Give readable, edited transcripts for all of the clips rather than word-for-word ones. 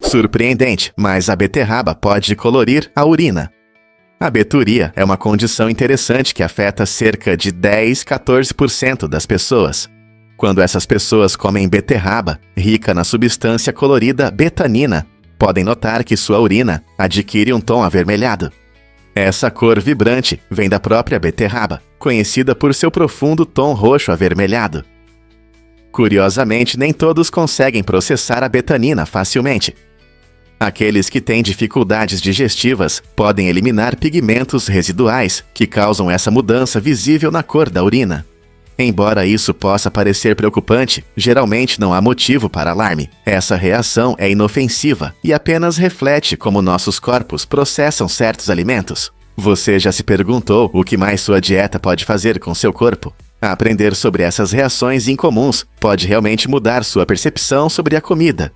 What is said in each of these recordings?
Surpreendente, mas a beterraba pode colorir a urina. A beturia é uma condição interessante que afeta cerca de 10–14% das pessoas. Quando essas pessoas comem beterraba, rica na substância colorida betanina, podem notar que sua urina adquire um tom avermelhado. Essa cor vibrante vem da própria beterraba, conhecida por seu profundo tom roxo avermelhado. Curiosamente, nem todos conseguem processar a betanina facilmente. Aqueles que têm dificuldades digestivas podem eliminar pigmentos residuais que causam essa mudança visível na cor da urina. Embora isso possa parecer preocupante, geralmente não há motivo para alarme. Essa reação é inofensiva e apenas reflete como nossos corpos processam certos alimentos. Você já se perguntou o que mais sua dieta pode fazer com seu corpo? Aprender sobre essas reações incomuns pode realmente mudar sua percepção sobre a comida.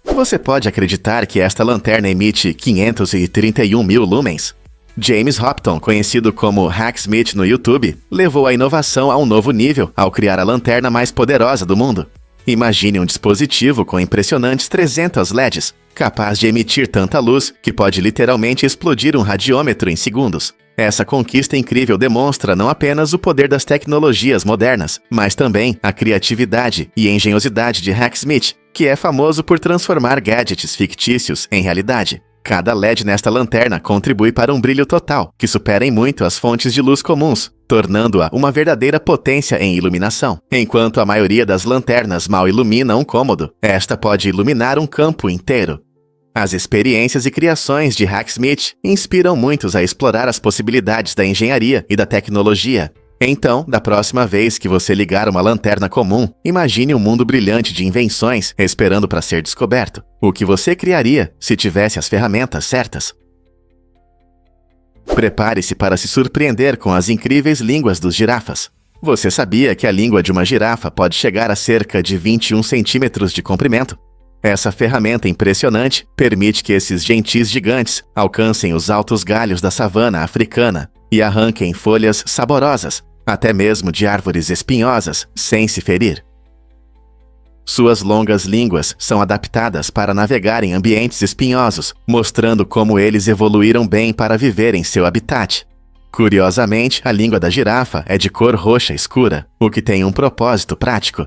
Você pode acreditar que esta lanterna emite 531 mil lumens? James Hopton, conhecido como Hacksmith no YouTube, levou a inovação a um novo nível ao criar a lanterna mais poderosa do mundo. Imagine um dispositivo com impressionantes 300 LEDs, capaz de emitir tanta luz que pode literalmente explodir um radiômetro em segundos. Essa conquista incrível demonstra não apenas o poder das tecnologias modernas, mas também a criatividade e engenhosidade de Hacksmith, que é famoso por transformar gadgets fictícios em realidade. Cada LED nesta lanterna contribui para um brilho total, que supera em muito as fontes de luz comuns, tornando-a uma verdadeira potência em iluminação. Enquanto a maioria das lanternas mal ilumina um cômodo, esta pode iluminar um campo inteiro. As experiências e criações de Hacksmith inspiram muitos a explorar as possibilidades da engenharia e da tecnologia. Então, da próxima vez que você ligar uma lanterna comum, imagine um mundo brilhante de invenções esperando para ser descoberto. O que você criaria se tivesse as ferramentas certas? Prepare-se para se surpreender com as incríveis línguas dos girafas. Você sabia que a língua de uma girafa pode chegar a cerca de 21 centímetros de comprimento? Essa ferramenta impressionante permite que esses gentis gigantes alcancem os altos galhos da savana africana e arranquem folhas saborosas, até mesmo de árvores espinhosas, sem se ferir. Suas longas línguas são adaptadas para navegar em ambientes espinhosos, mostrando como eles evoluíram bem para viver em seu habitat. Curiosamente, a língua da girafa é de cor roxa escura, o que tem um propósito prático.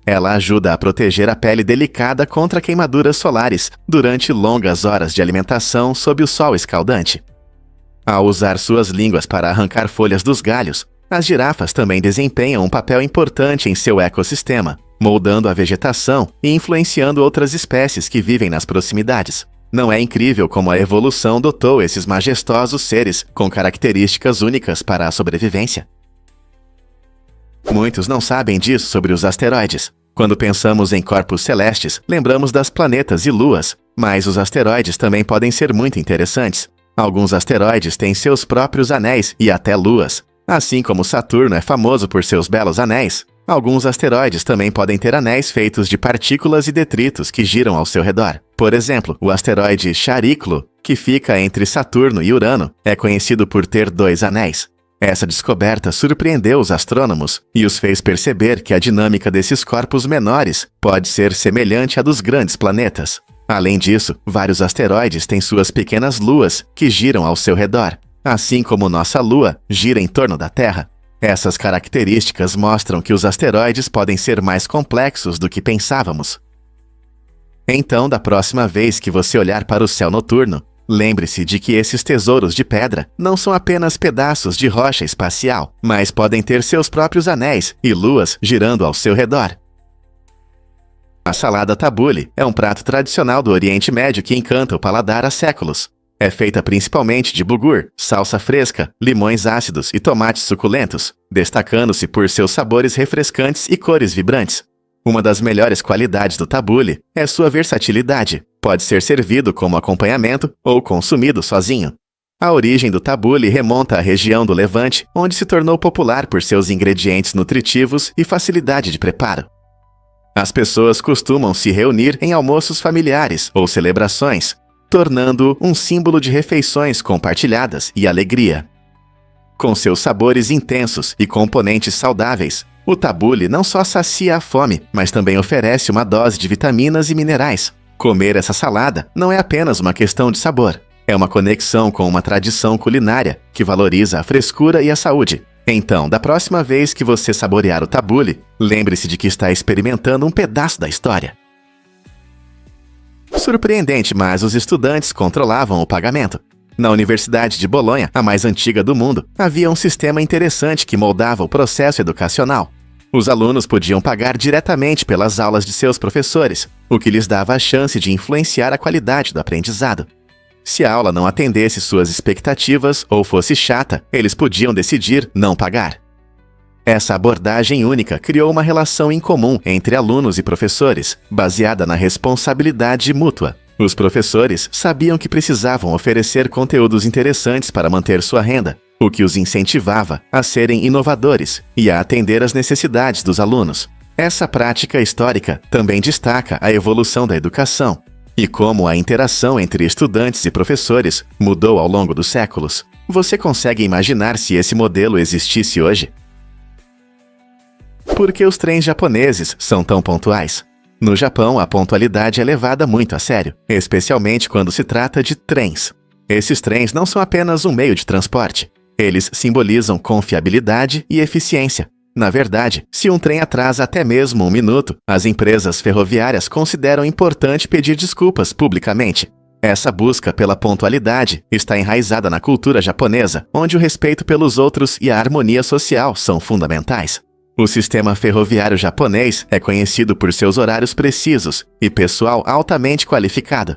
Ela ajuda a proteger a pele delicada contra queimaduras solares durante longas horas de alimentação sob o sol escaldante. Ao usar suas línguas para arrancar folhas dos galhos, as girafas também desempenham um papel importante em seu ecossistema, moldando a vegetação e influenciando outras espécies que vivem nas proximidades. Não é incrível como a evolução dotou esses majestosos seres com características únicas para a sobrevivência? Muitos não sabem disso sobre os asteroides. Quando pensamos em corpos celestes, lembramos das planetas e luas, mas os asteroides também podem ser muito interessantes. Alguns asteroides têm seus próprios anéis e até luas. Assim como Saturno é famoso por seus belos anéis, alguns asteroides também podem ter anéis feitos de partículas e detritos que giram ao seu redor. Por exemplo, o asteroide Chariklo, que fica entre Saturno e Urano, é conhecido por ter 2 anéis. Essa descoberta surpreendeu os astrônomos e os fez perceber que a dinâmica desses corpos menores pode ser semelhante à dos grandes planetas. Além disso, vários asteroides têm suas pequenas luas que giram ao seu redor, assim como nossa Lua gira em torno da Terra. Essas características mostram que os asteroides podem ser mais complexos do que pensávamos. Então, da próxima vez que você olhar para o céu noturno, lembre-se de que esses tesouros de pedra não são apenas pedaços de rocha espacial, mas podem ter seus próprios anéis e luas girando ao seu redor. A salada tabule é um prato tradicional do Oriente Médio que encanta o paladar há séculos. É feita principalmente de bulgur, salsa fresca, limões ácidos e tomates suculentos, destacando-se por seus sabores refrescantes e cores vibrantes. Uma das melhores qualidades do tabule é sua versatilidade. Pode ser servido como acompanhamento ou consumido sozinho. A origem do tabule remonta à região do Levante, onde se tornou popular por seus ingredientes nutritivos e facilidade de preparo. As pessoas costumam se reunir em almoços familiares ou celebrações, tornando um símbolo de refeições compartilhadas e alegria. Com seus sabores intensos e componentes saudáveis, o tabule não só sacia a fome, mas também oferece uma dose de vitaminas e minerais. Comer essa salada não é apenas uma questão de sabor. É uma conexão com uma tradição culinária que valoriza a frescura e a saúde. Então, da próxima vez que você saborear o tabule, lembre-se de que está experimentando um pedaço da história. Surpreendente, mas os estudantes controlavam o pagamento. Na Universidade de Bolonha, a mais antiga do mundo, havia um sistema interessante que moldava o processo educacional. Os alunos podiam pagar diretamente pelas aulas de seus professores, o que lhes dava a chance de influenciar a qualidade do aprendizado. Se a aula não atendesse suas expectativas ou fosse chata, eles podiam decidir não pagar. Essa abordagem única criou uma relação incomum entre alunos e professores, baseada na responsabilidade mútua. Os professores sabiam que precisavam oferecer conteúdos interessantes para manter sua renda, o que os incentivava a serem inovadores e a atender às necessidades dos alunos. Essa prática histórica também destaca a evolução da educação e como a interação entre estudantes e professores mudou ao longo dos séculos. Você consegue imaginar se esse modelo existisse hoje? Por que os trens japoneses são tão pontuais? No Japão, a pontualidade é levada muito a sério, especialmente quando se trata de trens. Esses trens não são apenas um meio de transporte. Eles simbolizam confiabilidade e eficiência. Na verdade, se um trem atrasa até mesmo 1 minuto, as empresas ferroviárias consideram importante pedir desculpas publicamente. Essa busca pela pontualidade está enraizada na cultura japonesa, onde o respeito pelos outros e a harmonia social são fundamentais. O sistema ferroviário japonês é conhecido por seus horários precisos e pessoal altamente qualificado.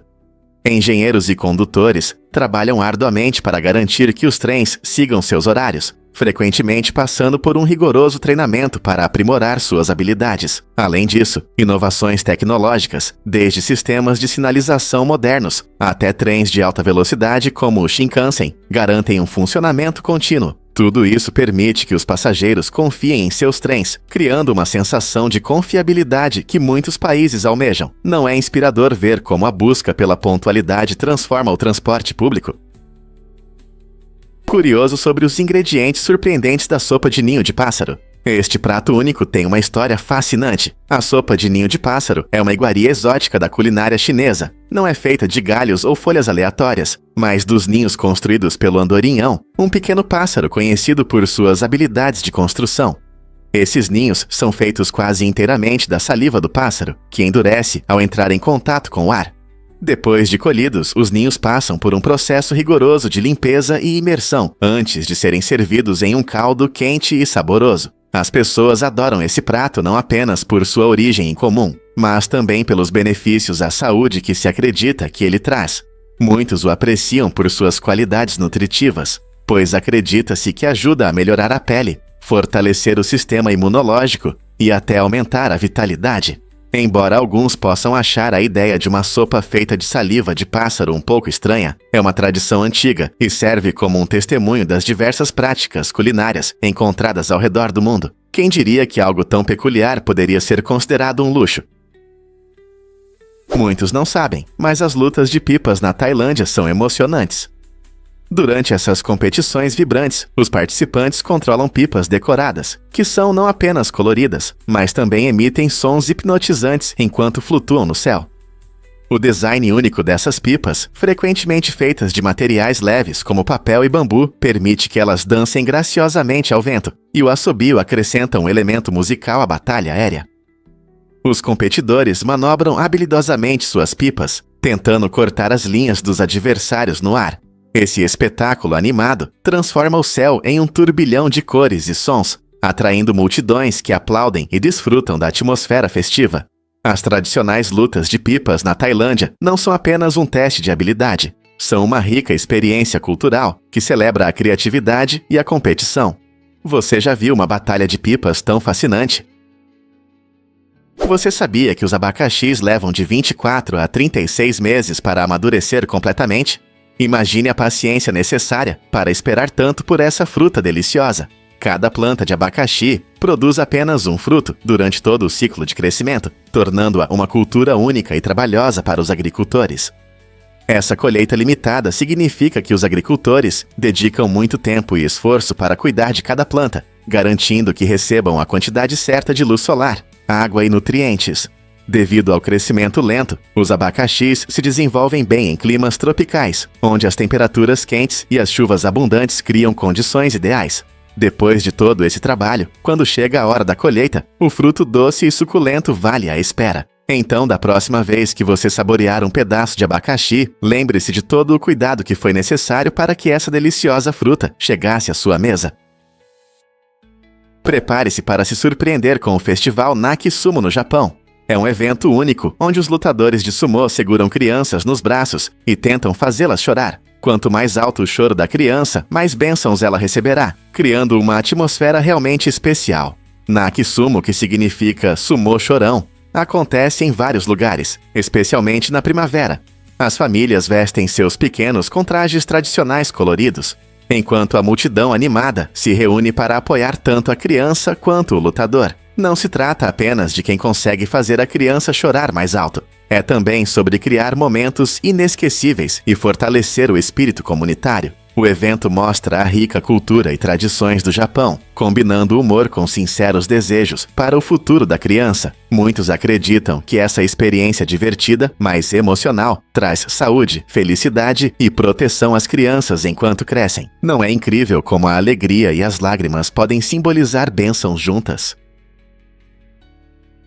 Engenheiros e condutores trabalham arduamente para garantir que os trens sigam seus horários, frequentemente passando por um rigoroso treinamento para aprimorar suas habilidades. Além disso, inovações tecnológicas, desde sistemas de sinalização modernos até trens de alta velocidade como o Shinkansen, garantem um funcionamento contínuo. Tudo isso permite que os passageiros confiem em seus trens, criando uma sensação de confiabilidade que muitos países almejam. Não é inspirador ver como a busca pela pontualidade transforma o transporte público? Curioso sobre os ingredientes surpreendentes da sopa de ninho de pássaro. Este prato único tem uma história fascinante. A sopa de ninho de pássaro é uma iguaria exótica da culinária chinesa. Não é feita de galhos ou folhas aleatórias, mas dos ninhos construídos pelo andorinhão, um pequeno pássaro conhecido por suas habilidades de construção. Esses ninhos são feitos quase inteiramente da saliva do pássaro, que endurece ao entrar em contato com o ar. Depois de colhidos, os ninhos passam por um processo rigoroso de limpeza e imersão, antes de serem servidos em um caldo quente e saboroso. As pessoas adoram esse prato não apenas por sua origem incomum, mas também pelos benefícios à saúde que se acredita que ele traz. Muitos o apreciam por suas qualidades nutritivas, pois acredita-se que ajuda a melhorar a pele, fortalecer o sistema imunológico e até aumentar a vitalidade. Embora alguns possam achar a ideia de uma sopa feita de saliva de pássaro um pouco estranha, é uma tradição antiga e serve como um testemunho das diversas práticas culinárias encontradas ao redor do mundo. Quem diria que algo tão peculiar poderia ser considerado um luxo? Muitos não sabem, mas as lutas de pipas na Tailândia são emocionantes. Durante essas competições vibrantes, os participantes controlam pipas decoradas, que são não apenas coloridas, mas também emitem sons hipnotizantes enquanto flutuam no céu. O design único dessas pipas, frequentemente feitas de materiais leves como papel e bambu, permite que elas dancem graciosamente ao vento, e o assobio acrescenta um elemento musical à batalha aérea. Os competidores manobram habilidosamente suas pipas, tentando cortar as linhas dos adversários no ar. Esse espetáculo animado transforma o céu em um turbilhão de cores e sons, atraindo multidões que aplaudem e desfrutam da atmosfera festiva. As tradicionais lutas de pipas na Tailândia não são apenas um teste de habilidade, são uma rica experiência cultural que celebra a criatividade e a competição. Você já viu uma batalha de pipas tão fascinante? Você sabia que os abacaxis levam de 24 a 36 meses para amadurecer completamente? Imagine a paciência necessária para esperar tanto por essa fruta deliciosa. Cada planta de abacaxi produz apenas um fruto durante todo o ciclo de crescimento, tornando-a uma cultura única e trabalhosa para os agricultores. Essa colheita limitada significa que os agricultores dedicam muito tempo e esforço para cuidar de cada planta, garantindo que recebam a quantidade certa de luz solar, água e nutrientes. Devido ao crescimento lento, os abacaxis se desenvolvem bem em climas tropicais, onde as temperaturas quentes e as chuvas abundantes criam condições ideais. Depois de todo esse trabalho, quando chega a hora da colheita, o fruto doce e suculento vale a espera. Então, da próxima vez que você saborear um pedaço de abacaxi, lembre-se de todo o cuidado que foi necessário para que essa deliciosa fruta chegasse à sua mesa. Prepare-se para se surpreender com o Festival Naki Sumo no Japão. É um evento único, onde os lutadores de sumô seguram crianças nos braços e tentam fazê-las chorar. Quanto mais alto o choro da criança, mais bênçãos ela receberá, criando uma atmosfera realmente especial. Naki Sumo, que significa sumô chorão, acontece em vários lugares, especialmente na primavera. As famílias vestem seus pequenos com trajes tradicionais coloridos, enquanto a multidão animada se reúne para apoiar tanto a criança quanto o lutador. Não se trata apenas de quem consegue fazer a criança chorar mais alto. É também sobre criar momentos inesquecíveis e fortalecer o espírito comunitário. O evento mostra a rica cultura e tradições do Japão, combinando o humor com sinceros desejos para o futuro da criança. Muitos acreditam que essa experiência divertida, mas emocional, traz saúde, felicidade e proteção às crianças enquanto crescem. Não é incrível como a alegria e as lágrimas podem simbolizar bênçãos juntas?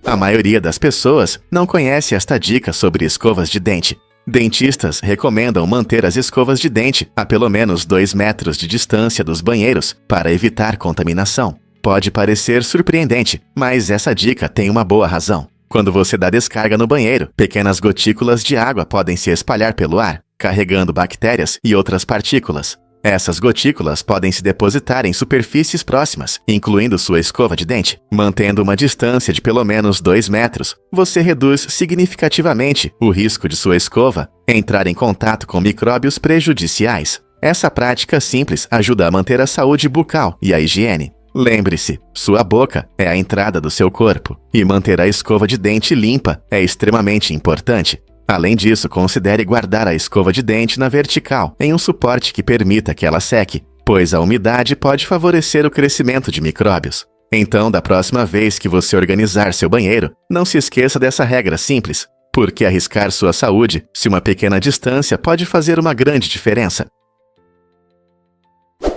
A maioria das pessoas não conhece esta dica sobre escovas de dente. Dentistas recomendam manter as escovas de dente a pelo menos 2 metros de distância dos banheiros para evitar contaminação. Pode parecer surpreendente, mas essa dica tem uma boa razão. Quando você dá descarga no banheiro, pequenas gotículas de água podem se espalhar pelo ar, carregando bactérias e outras partículas. Essas gotículas podem se depositar em superfícies próximas, incluindo sua escova de dente. Mantendo uma distância de pelo menos 2 metros, você reduz significativamente o risco de sua escova entrar em contato com micróbios prejudiciais. Essa prática simples ajuda a manter a saúde bucal e a higiene. Lembre-se, sua boca é a entrada do seu corpo, e manter a escova de dente limpa é extremamente importante. Além disso, considere guardar a escova de dente na vertical, em um suporte que permita que ela seque, pois a umidade pode favorecer o crescimento de micróbios. Então, da próxima vez que você organizar seu banheiro, não se esqueça dessa regra simples, porque arriscar sua saúde, se uma pequena distância pode fazer uma grande diferença.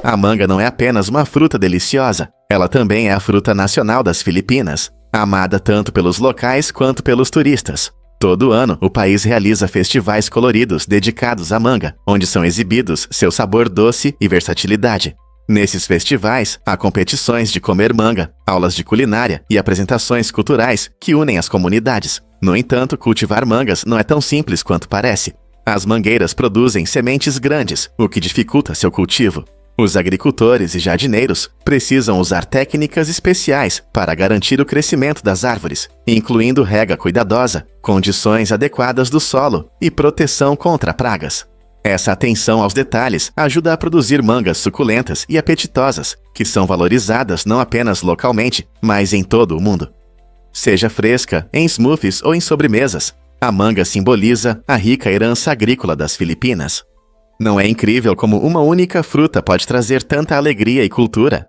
A manga não é apenas uma fruta deliciosa, ela também é a fruta nacional das Filipinas, amada tanto pelos locais quanto pelos turistas. Todo ano, o país realiza festivais coloridos dedicados à manga, onde são exibidos seu sabor doce e versatilidade. Nesses festivais, há competições de comer manga, aulas de culinária e apresentações culturais que unem as comunidades. No entanto, cultivar mangas não é tão simples quanto parece. As mangueiras produzem sementes grandes, o que dificulta seu cultivo. Os agricultores e jardineiros precisam usar técnicas especiais para garantir o crescimento das árvores, incluindo rega cuidadosa, condições adequadas do solo e proteção contra pragas. Essa atenção aos detalhes ajuda a produzir mangas suculentas e apetitosas, que são valorizadas não apenas localmente, mas em todo o mundo. Seja fresca, em smoothies ou em sobremesas, a manga simboliza a rica herança agrícola das Filipinas. Não é incrível como uma única fruta pode trazer tanta alegria e cultura?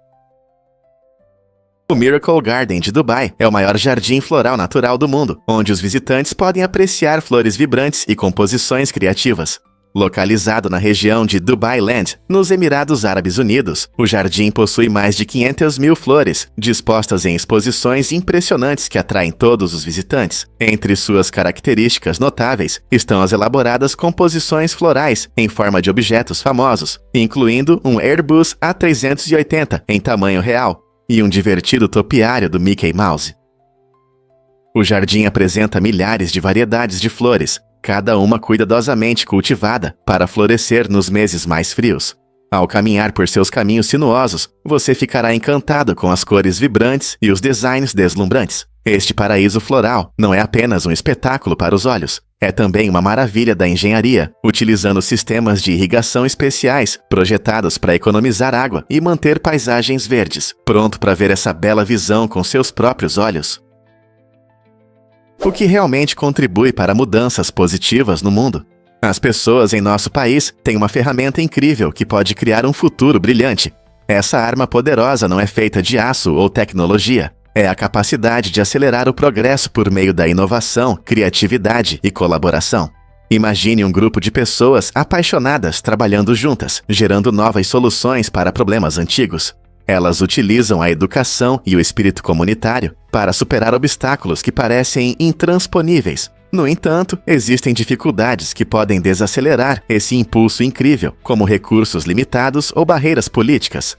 O Miracle Garden de Dubai é o maior jardim floral natural do mundo, onde os visitantes podem apreciar flores vibrantes e composições criativas. Localizado na região de Dubai Land, nos Emirados Árabes Unidos, o jardim possui mais de 500 mil flores, dispostas em exposições impressionantes que atraem todos os visitantes. Entre suas características notáveis estão as elaboradas composições florais em forma de objetos famosos, incluindo um Airbus A380 em tamanho real e um divertido topiário do Mickey Mouse. O jardim apresenta milhares de variedades de flores, cada uma cuidadosamente cultivada para florescer nos meses mais frios. Ao caminhar por seus caminhos sinuosos, você ficará encantado com as cores vibrantes e os designs deslumbrantes. Este paraíso floral não é apenas um espetáculo para os olhos, é também uma maravilha da engenharia, utilizando sistemas de irrigação especiais projetados para economizar água e manter paisagens verdes. Pronto para ver essa bela visão com seus próprios olhos? O que realmente contribui para mudanças positivas no mundo? As pessoas em nosso país têm uma ferramenta incrível que pode criar um futuro brilhante. Essa arma poderosa não é feita de aço ou tecnologia. é a capacidade de acelerar o progresso por meio da inovação, criatividade e colaboração. Imagine um grupo de pessoas apaixonadas trabalhando juntas, gerando novas soluções para problemas antigos. Elas utilizam a educação e o espírito comunitário para superar obstáculos que parecem intransponíveis. No entanto, existem dificuldades que podem desacelerar esse impulso incrível, como recursos limitados ou barreiras políticas.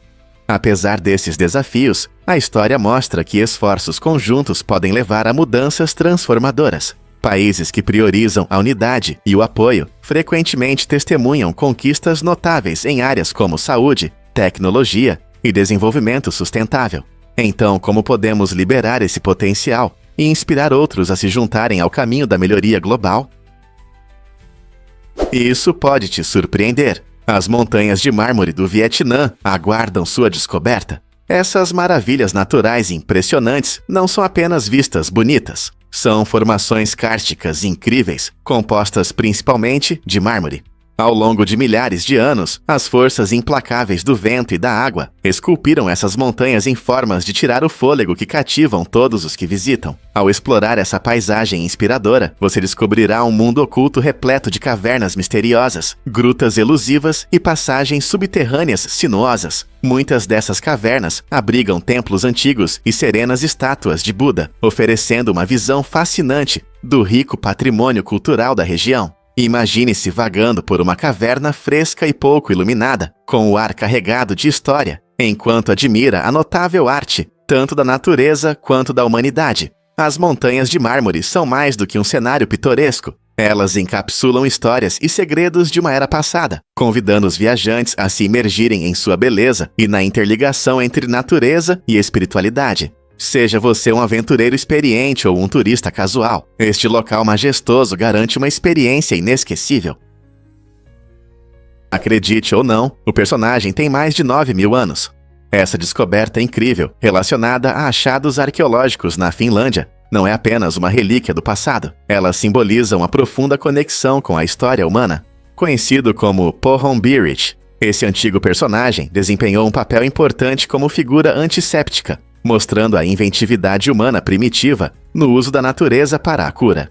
Apesar desses desafios, a história mostra que esforços conjuntos podem levar a mudanças transformadoras. Países que priorizam a unidade e o apoio frequentemente testemunham conquistas notáveis em áreas como saúde, tecnologia e desenvolvimento sustentável. Então, como podemos liberar esse potencial e inspirar outros a se juntarem ao caminho da melhoria global? Isso pode te surpreender. As montanhas de mármore do Vietnã aguardam sua descoberta. Essas maravilhas naturais impressionantes não são apenas vistas bonitas. São formações kársticas incríveis, compostas principalmente de mármore. Ao longo de milhares de anos, as forças implacáveis do vento e da água esculpiram essas montanhas em formas de tirar o fôlego que cativam todos os que visitam. Ao explorar essa paisagem inspiradora, você descobrirá um mundo oculto repleto de cavernas misteriosas, grutas elusivas e passagens subterrâneas sinuosas. Muitas dessas cavernas abrigam templos antigos e serenas estátuas de Buda, oferecendo uma visão fascinante do rico patrimônio cultural da região. Imagine-se vagando por uma caverna fresca e pouco iluminada, com o ar carregado de história, enquanto admira a notável arte, tanto da natureza quanto da humanidade. As montanhas de mármore são mais do que um cenário pitoresco. Elas encapsulam histórias e segredos de uma era passada, convidando os viajantes a se imergirem em sua beleza e na interligação entre natureza e espiritualidade. Seja você um aventureiro experiente ou um turista casual, este local majestoso garante uma experiência inesquecível. Acredite ou não, o personagem tem mais de 9.000 anos. Essa descoberta incrível, relacionada a achados arqueológicos na Finlândia, não é apenas uma relíquia do passado. Ela simboliza uma profunda conexão com a história humana. Conhecido como Pohjombirich, esse antigo personagem desempenhou um papel importante como figura antisséptica, mostrando a inventividade humana primitiva no uso da natureza para a cura.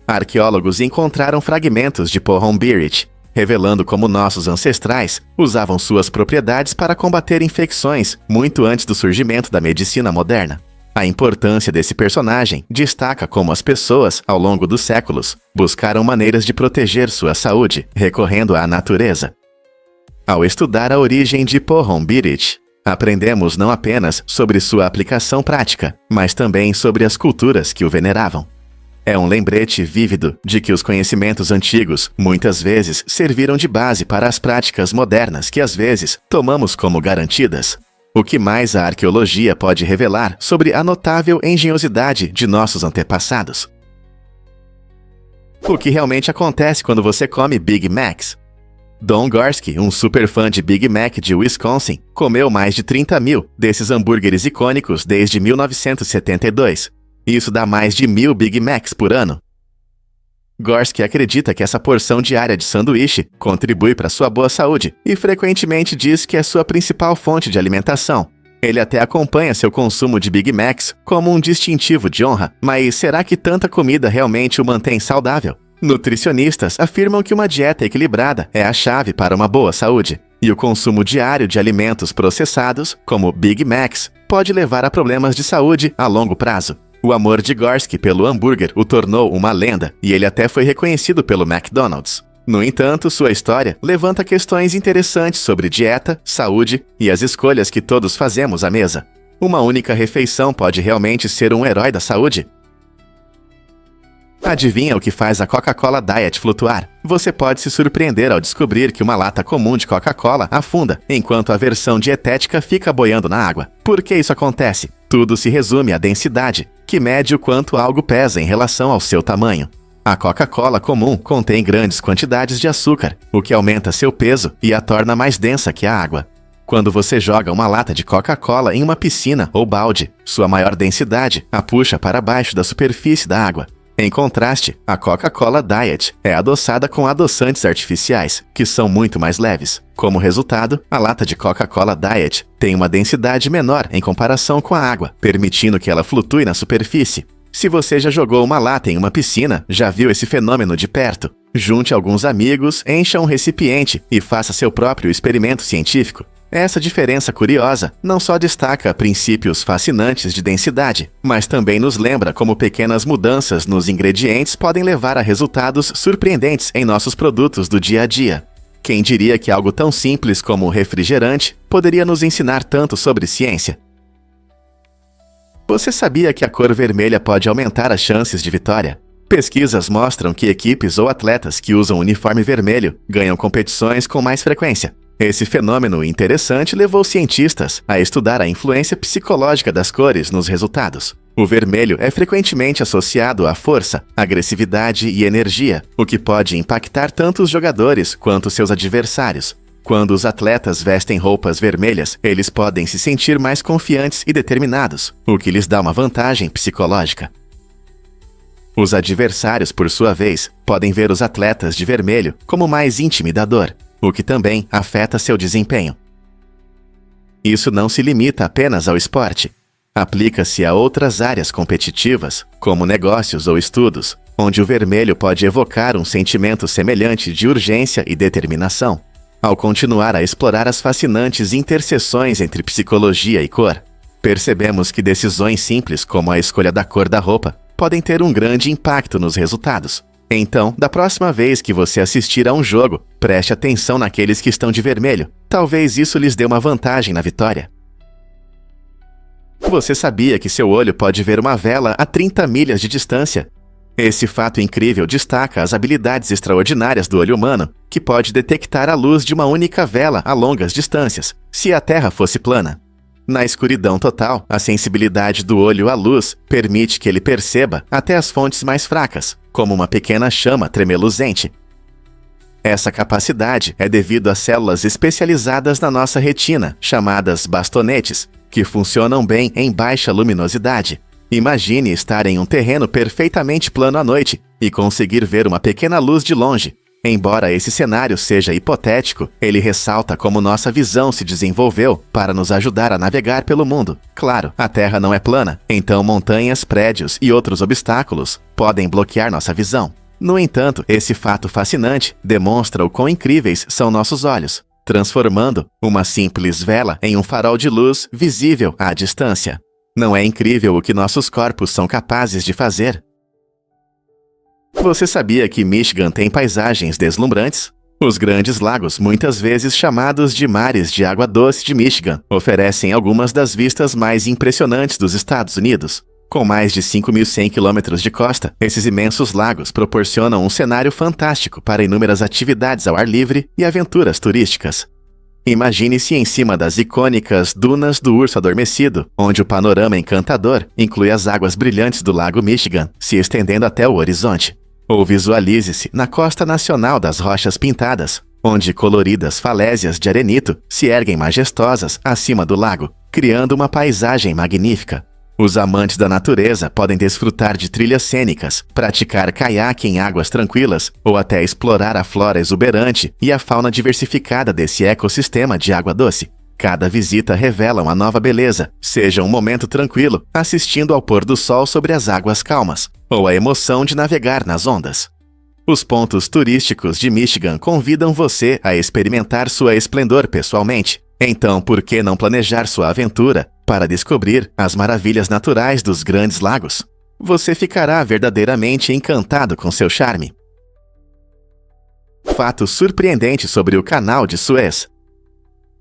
Arqueólogos encontraram fragmentos de Pohjombirich, revelando como nossos ancestrais usavam suas propriedades para combater infecções muito antes do surgimento da medicina moderna. A importância desse personagem destaca como as pessoas, ao longo dos séculos, buscaram maneiras de proteger sua saúde, recorrendo à natureza. Ao estudar a origem de Pohjombirich, aprendemos não apenas sobre sua aplicação prática, mas também sobre as culturas que o veneravam. É um lembrete vívido de que os conhecimentos antigos muitas vezes serviram de base para as práticas modernas que às vezes tomamos como garantidas. O que mais a arqueologia pode revelar sobre a notável engenhosidade de nossos antepassados? O que realmente acontece quando você come Big Macs? Don Gorski, um super fã de Big Mac de Wisconsin, comeu mais de 30.000 desses hambúrgueres icônicos desde 1972. Isso dá mais de 1.000 Big Macs por ano. Gorski acredita que essa porção diária de sanduíche contribui para sua boa saúde e frequentemente diz que é sua principal fonte de alimentação. Ele até acompanha seu consumo de Big Macs como um distintivo de honra, mas será que tanta comida realmente o mantém saudável? Nutricionistas afirmam que uma dieta equilibrada é a chave para uma boa saúde, e o consumo diário de alimentos processados, como Big Macs, pode levar a problemas de saúde a longo prazo. O amor de Gorski pelo hambúrguer o tornou uma lenda, e ele até foi reconhecido pelo McDonald's. No entanto, sua história levanta questões interessantes sobre dieta, saúde e as escolhas que todos fazemos à mesa. Uma única refeição pode realmente ser um herói da saúde? Adivinha o que faz a Coca-Cola Diet flutuar? Você pode se surpreender ao descobrir que uma lata comum de Coca-Cola afunda, enquanto a versão dietética fica boiando na água. Por que isso acontece? Tudo se resume à densidade, que mede o quanto algo pesa em relação ao seu tamanho. A Coca-Cola comum contém grandes quantidades de açúcar, o que aumenta seu peso e a torna mais densa que a água. Quando você joga uma lata de Coca-Cola em uma piscina ou balde, sua maior densidade a puxa para baixo da superfície da água. Em contraste, a Coca-Cola Diet é adoçada com adoçantes artificiais, que são muito mais leves. Como resultado, a lata de Coca-Cola Diet tem uma densidade menor em comparação com a água, permitindo que ela flutue na superfície. Se você já jogou uma lata em uma piscina, já viu esse fenômeno de perto. Junte alguns amigos, encha um recipiente e faça seu próprio experimento científico. Essa diferença curiosa não só destaca princípios fascinantes de densidade, mas também nos lembra como pequenas mudanças nos ingredientes podem levar a resultados surpreendentes em nossos produtos do dia a dia. Quem diria que algo tão simples como refrigerante poderia nos ensinar tanto sobre ciência? Você sabia que a cor vermelha pode aumentar as chances de vitória? Pesquisas mostram que equipes ou atletas que usam uniforme vermelho ganham competições com mais frequência. Esse fenômeno interessante levou cientistas a estudar a influência psicológica das cores nos resultados. O vermelho é frequentemente associado à força, agressividade e energia, o que pode impactar tanto os jogadores quanto seus adversários. Quando os atletas vestem roupas vermelhas, eles podem se sentir mais confiantes e determinados, o que lhes dá uma vantagem psicológica. Os adversários, por sua vez, podem ver os atletas de vermelho como mais intimidador, o que também afeta seu desempenho. Isso não se limita apenas ao esporte. Aplica-se a outras áreas competitivas, como negócios ou estudos, onde o vermelho pode evocar um sentimento semelhante de urgência e determinação. Ao continuar a explorar as fascinantes interseções entre psicologia e cor, percebemos que decisões simples como a escolha da cor da roupa podem ter um grande impacto nos resultados. Então, da próxima vez que você assistir a um jogo, preste atenção naqueles que estão de vermelho. Talvez isso lhes dê uma vantagem na vitória. Você sabia que seu olho pode ver uma vela a 30 milhas de distância? Esse fato incrível destaca as habilidades extraordinárias do olho humano, que pode detectar a luz de uma única vela a longas distâncias, se a Terra fosse plana. Na escuridão total, a sensibilidade do olho à luz permite que ele perceba até as fontes mais fracas, como uma pequena chama tremeluzente. Essa capacidade é devido a células especializadas na nossa retina, chamadas bastonetes, que funcionam bem em baixa luminosidade. Imagine estar em um terreno perfeitamente plano à noite e conseguir ver uma pequena luz de longe. Embora esse cenário seja hipotético, ele ressalta como nossa visão se desenvolveu para nos ajudar a navegar pelo mundo. Claro, a Terra não é plana, então montanhas, prédios e outros obstáculos podem bloquear nossa visão. No entanto, esse fato fascinante demonstra o quão incríveis são nossos olhos, transformando uma simples vela em um farol de luz visível à distância. Não é incrível o que nossos corpos são capazes de fazer? Você sabia que Michigan tem paisagens deslumbrantes? Os Grandes Lagos, muitas vezes chamados de mares de água doce de Michigan, oferecem algumas das vistas mais impressionantes dos Estados Unidos. Com mais de 5.100 quilômetros de costa, esses imensos lagos proporcionam um cenário fantástico para inúmeras atividades ao ar livre e aventuras turísticas. Imagine-se em cima das icônicas Dunas do Urso Adormecido, onde o panorama encantador inclui as águas brilhantes do Lago Michigan, se estendendo até o horizonte. Ou visualize-se na costa nacional das Rochas Pintadas, onde coloridas falésias de arenito se erguem majestosas acima do lago, criando uma paisagem magnífica. Os amantes da natureza podem desfrutar de trilhas cênicas, praticar caiaque em águas tranquilas ou até explorar a flora exuberante e a fauna diversificada desse ecossistema de água doce. Cada visita revela uma nova beleza, seja um momento tranquilo, assistindo ao pôr do sol sobre as águas calmas, ou a emoção de navegar nas ondas. Os pontos turísticos de Michigan convidam você a experimentar sua esplendor pessoalmente. Então, por que não planejar sua aventura para descobrir as maravilhas naturais dos Grandes Lagos? Você ficará verdadeiramente encantado com seu charme. Fato surpreendente sobre o Canal de Suez.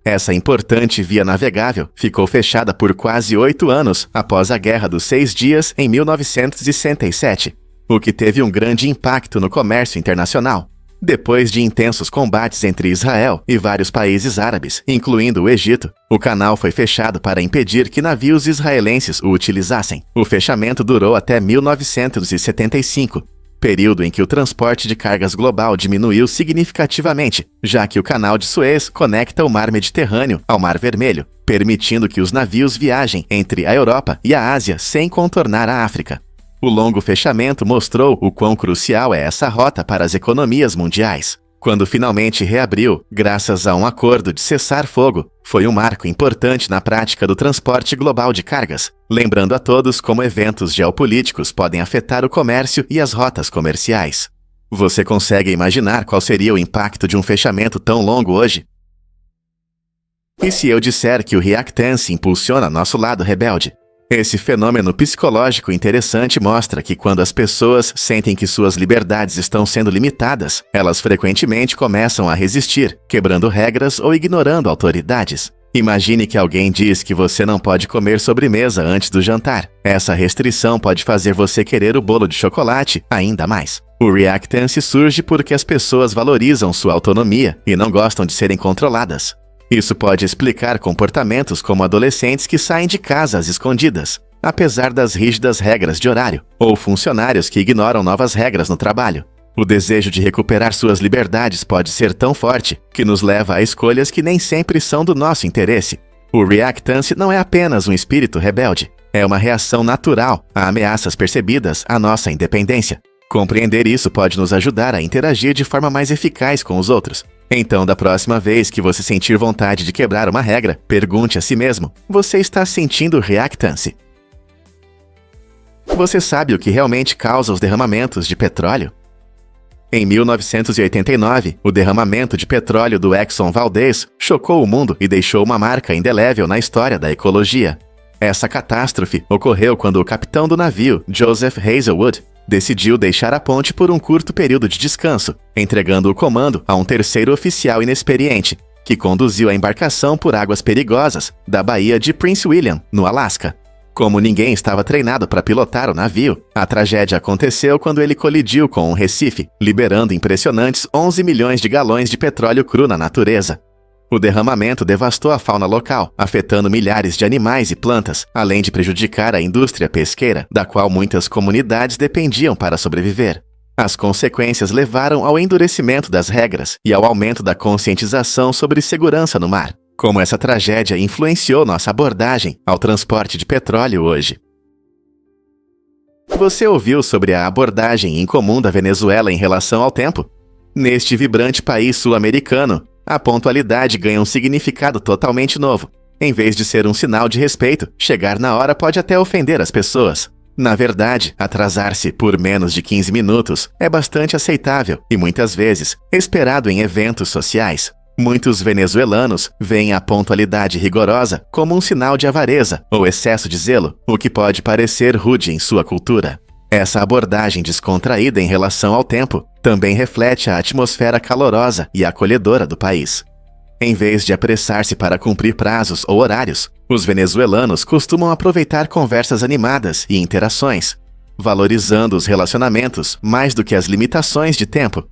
Essa importante via navegável ficou fechada por quase 8 anos após a Guerra dos 6 Dias em 1967, o que teve um grande impacto no comércio internacional. Depois de intensos combates entre Israel e vários países árabes, incluindo o Egito, o canal foi fechado para impedir que navios israelenses o utilizassem. O fechamento durou até 1975, período em que o transporte de cargas global diminuiu significativamente, já que o Canal de Suez conecta o Mar Mediterrâneo ao Mar Vermelho, permitindo que os navios viajem entre a Europa e a Ásia sem contornar a África. O longo fechamento mostrou o quão crucial é essa rota para as economias mundiais. Quando finalmente reabriu, graças a um acordo de cessar-fogo, foi um marco importante na prática do transporte global de cargas, lembrando a todos como eventos geopolíticos podem afetar o comércio e as rotas comerciais. Você consegue imaginar qual seria o impacto de um fechamento tão longo hoje? E se eu disser que o reactance impulsiona nosso lado rebelde? Esse fenômeno psicológico interessante mostra que quando as pessoas sentem que suas liberdades estão sendo limitadas, elas frequentemente começam a resistir, quebrando regras ou ignorando autoridades. Imagine que alguém diz que você não pode comer sobremesa antes do jantar. Essa restrição pode fazer você querer o bolo de chocolate ainda mais. O reactance surge porque as pessoas valorizam sua autonomia e não gostam de serem controladas. Isso pode explicar comportamentos como adolescentes que saem de casa às escondidas, apesar das rígidas regras de horário, ou funcionários que ignoram novas regras no trabalho. O desejo de recuperar suas liberdades pode ser tão forte que nos leva a escolhas que nem sempre são do nosso interesse. O reactance não é apenas um espírito rebelde, é uma reação natural a ameaças percebidas à nossa independência. Compreender isso pode nos ajudar a interagir de forma mais eficaz com os outros. Então, da próxima vez que você sentir vontade de quebrar uma regra, pergunte a si mesmo: você está sentindo reactance? Você sabe o que realmente causa os derramamentos de petróleo? Em 1989, o derramamento de petróleo do Exxon Valdez chocou o mundo e deixou uma marca indelével na história da ecologia. Essa catástrofe ocorreu quando o capitão do navio, Joseph Hazelwood, decidiu deixar a ponte por um curto período de descanso, entregando o comando a um terceiro oficial inexperiente, que conduziu a embarcação por águas perigosas da Baía de Prince William, no Alasca. Como ninguém estava treinado para pilotar o navio, a tragédia aconteceu quando ele colidiu com um recife, liberando impressionantes 11 milhões de galões de petróleo cru na natureza. O derramamento devastou a fauna local, afetando milhares de animais e plantas, além de prejudicar a indústria pesqueira, da qual muitas comunidades dependiam para sobreviver. As consequências levaram ao endurecimento das regras e ao aumento da conscientização sobre segurança no mar. Como essa tragédia influenciou nossa abordagem ao transporte de petróleo hoje? Você ouviu sobre a abordagem incomum da Venezuela em relação ao tempo? Neste vibrante país sul-americano, a pontualidade ganha um significado totalmente novo. Em vez de ser um sinal de respeito, chegar na hora pode até ofender as pessoas. Na verdade, atrasar-se por menos de 15 minutos é bastante aceitável e, muitas vezes, esperado em eventos sociais. Muitos venezuelanos veem a pontualidade rigorosa como um sinal de avareza ou excesso de zelo, o que pode parecer rude em sua cultura. Essa abordagem descontraída em relação ao tempo também reflete a atmosfera calorosa e acolhedora do país. Em vez de apressar-se para cumprir prazos ou horários, os venezuelanos costumam aproveitar conversas animadas e interações, valorizando os relacionamentos mais do que as limitações de tempo.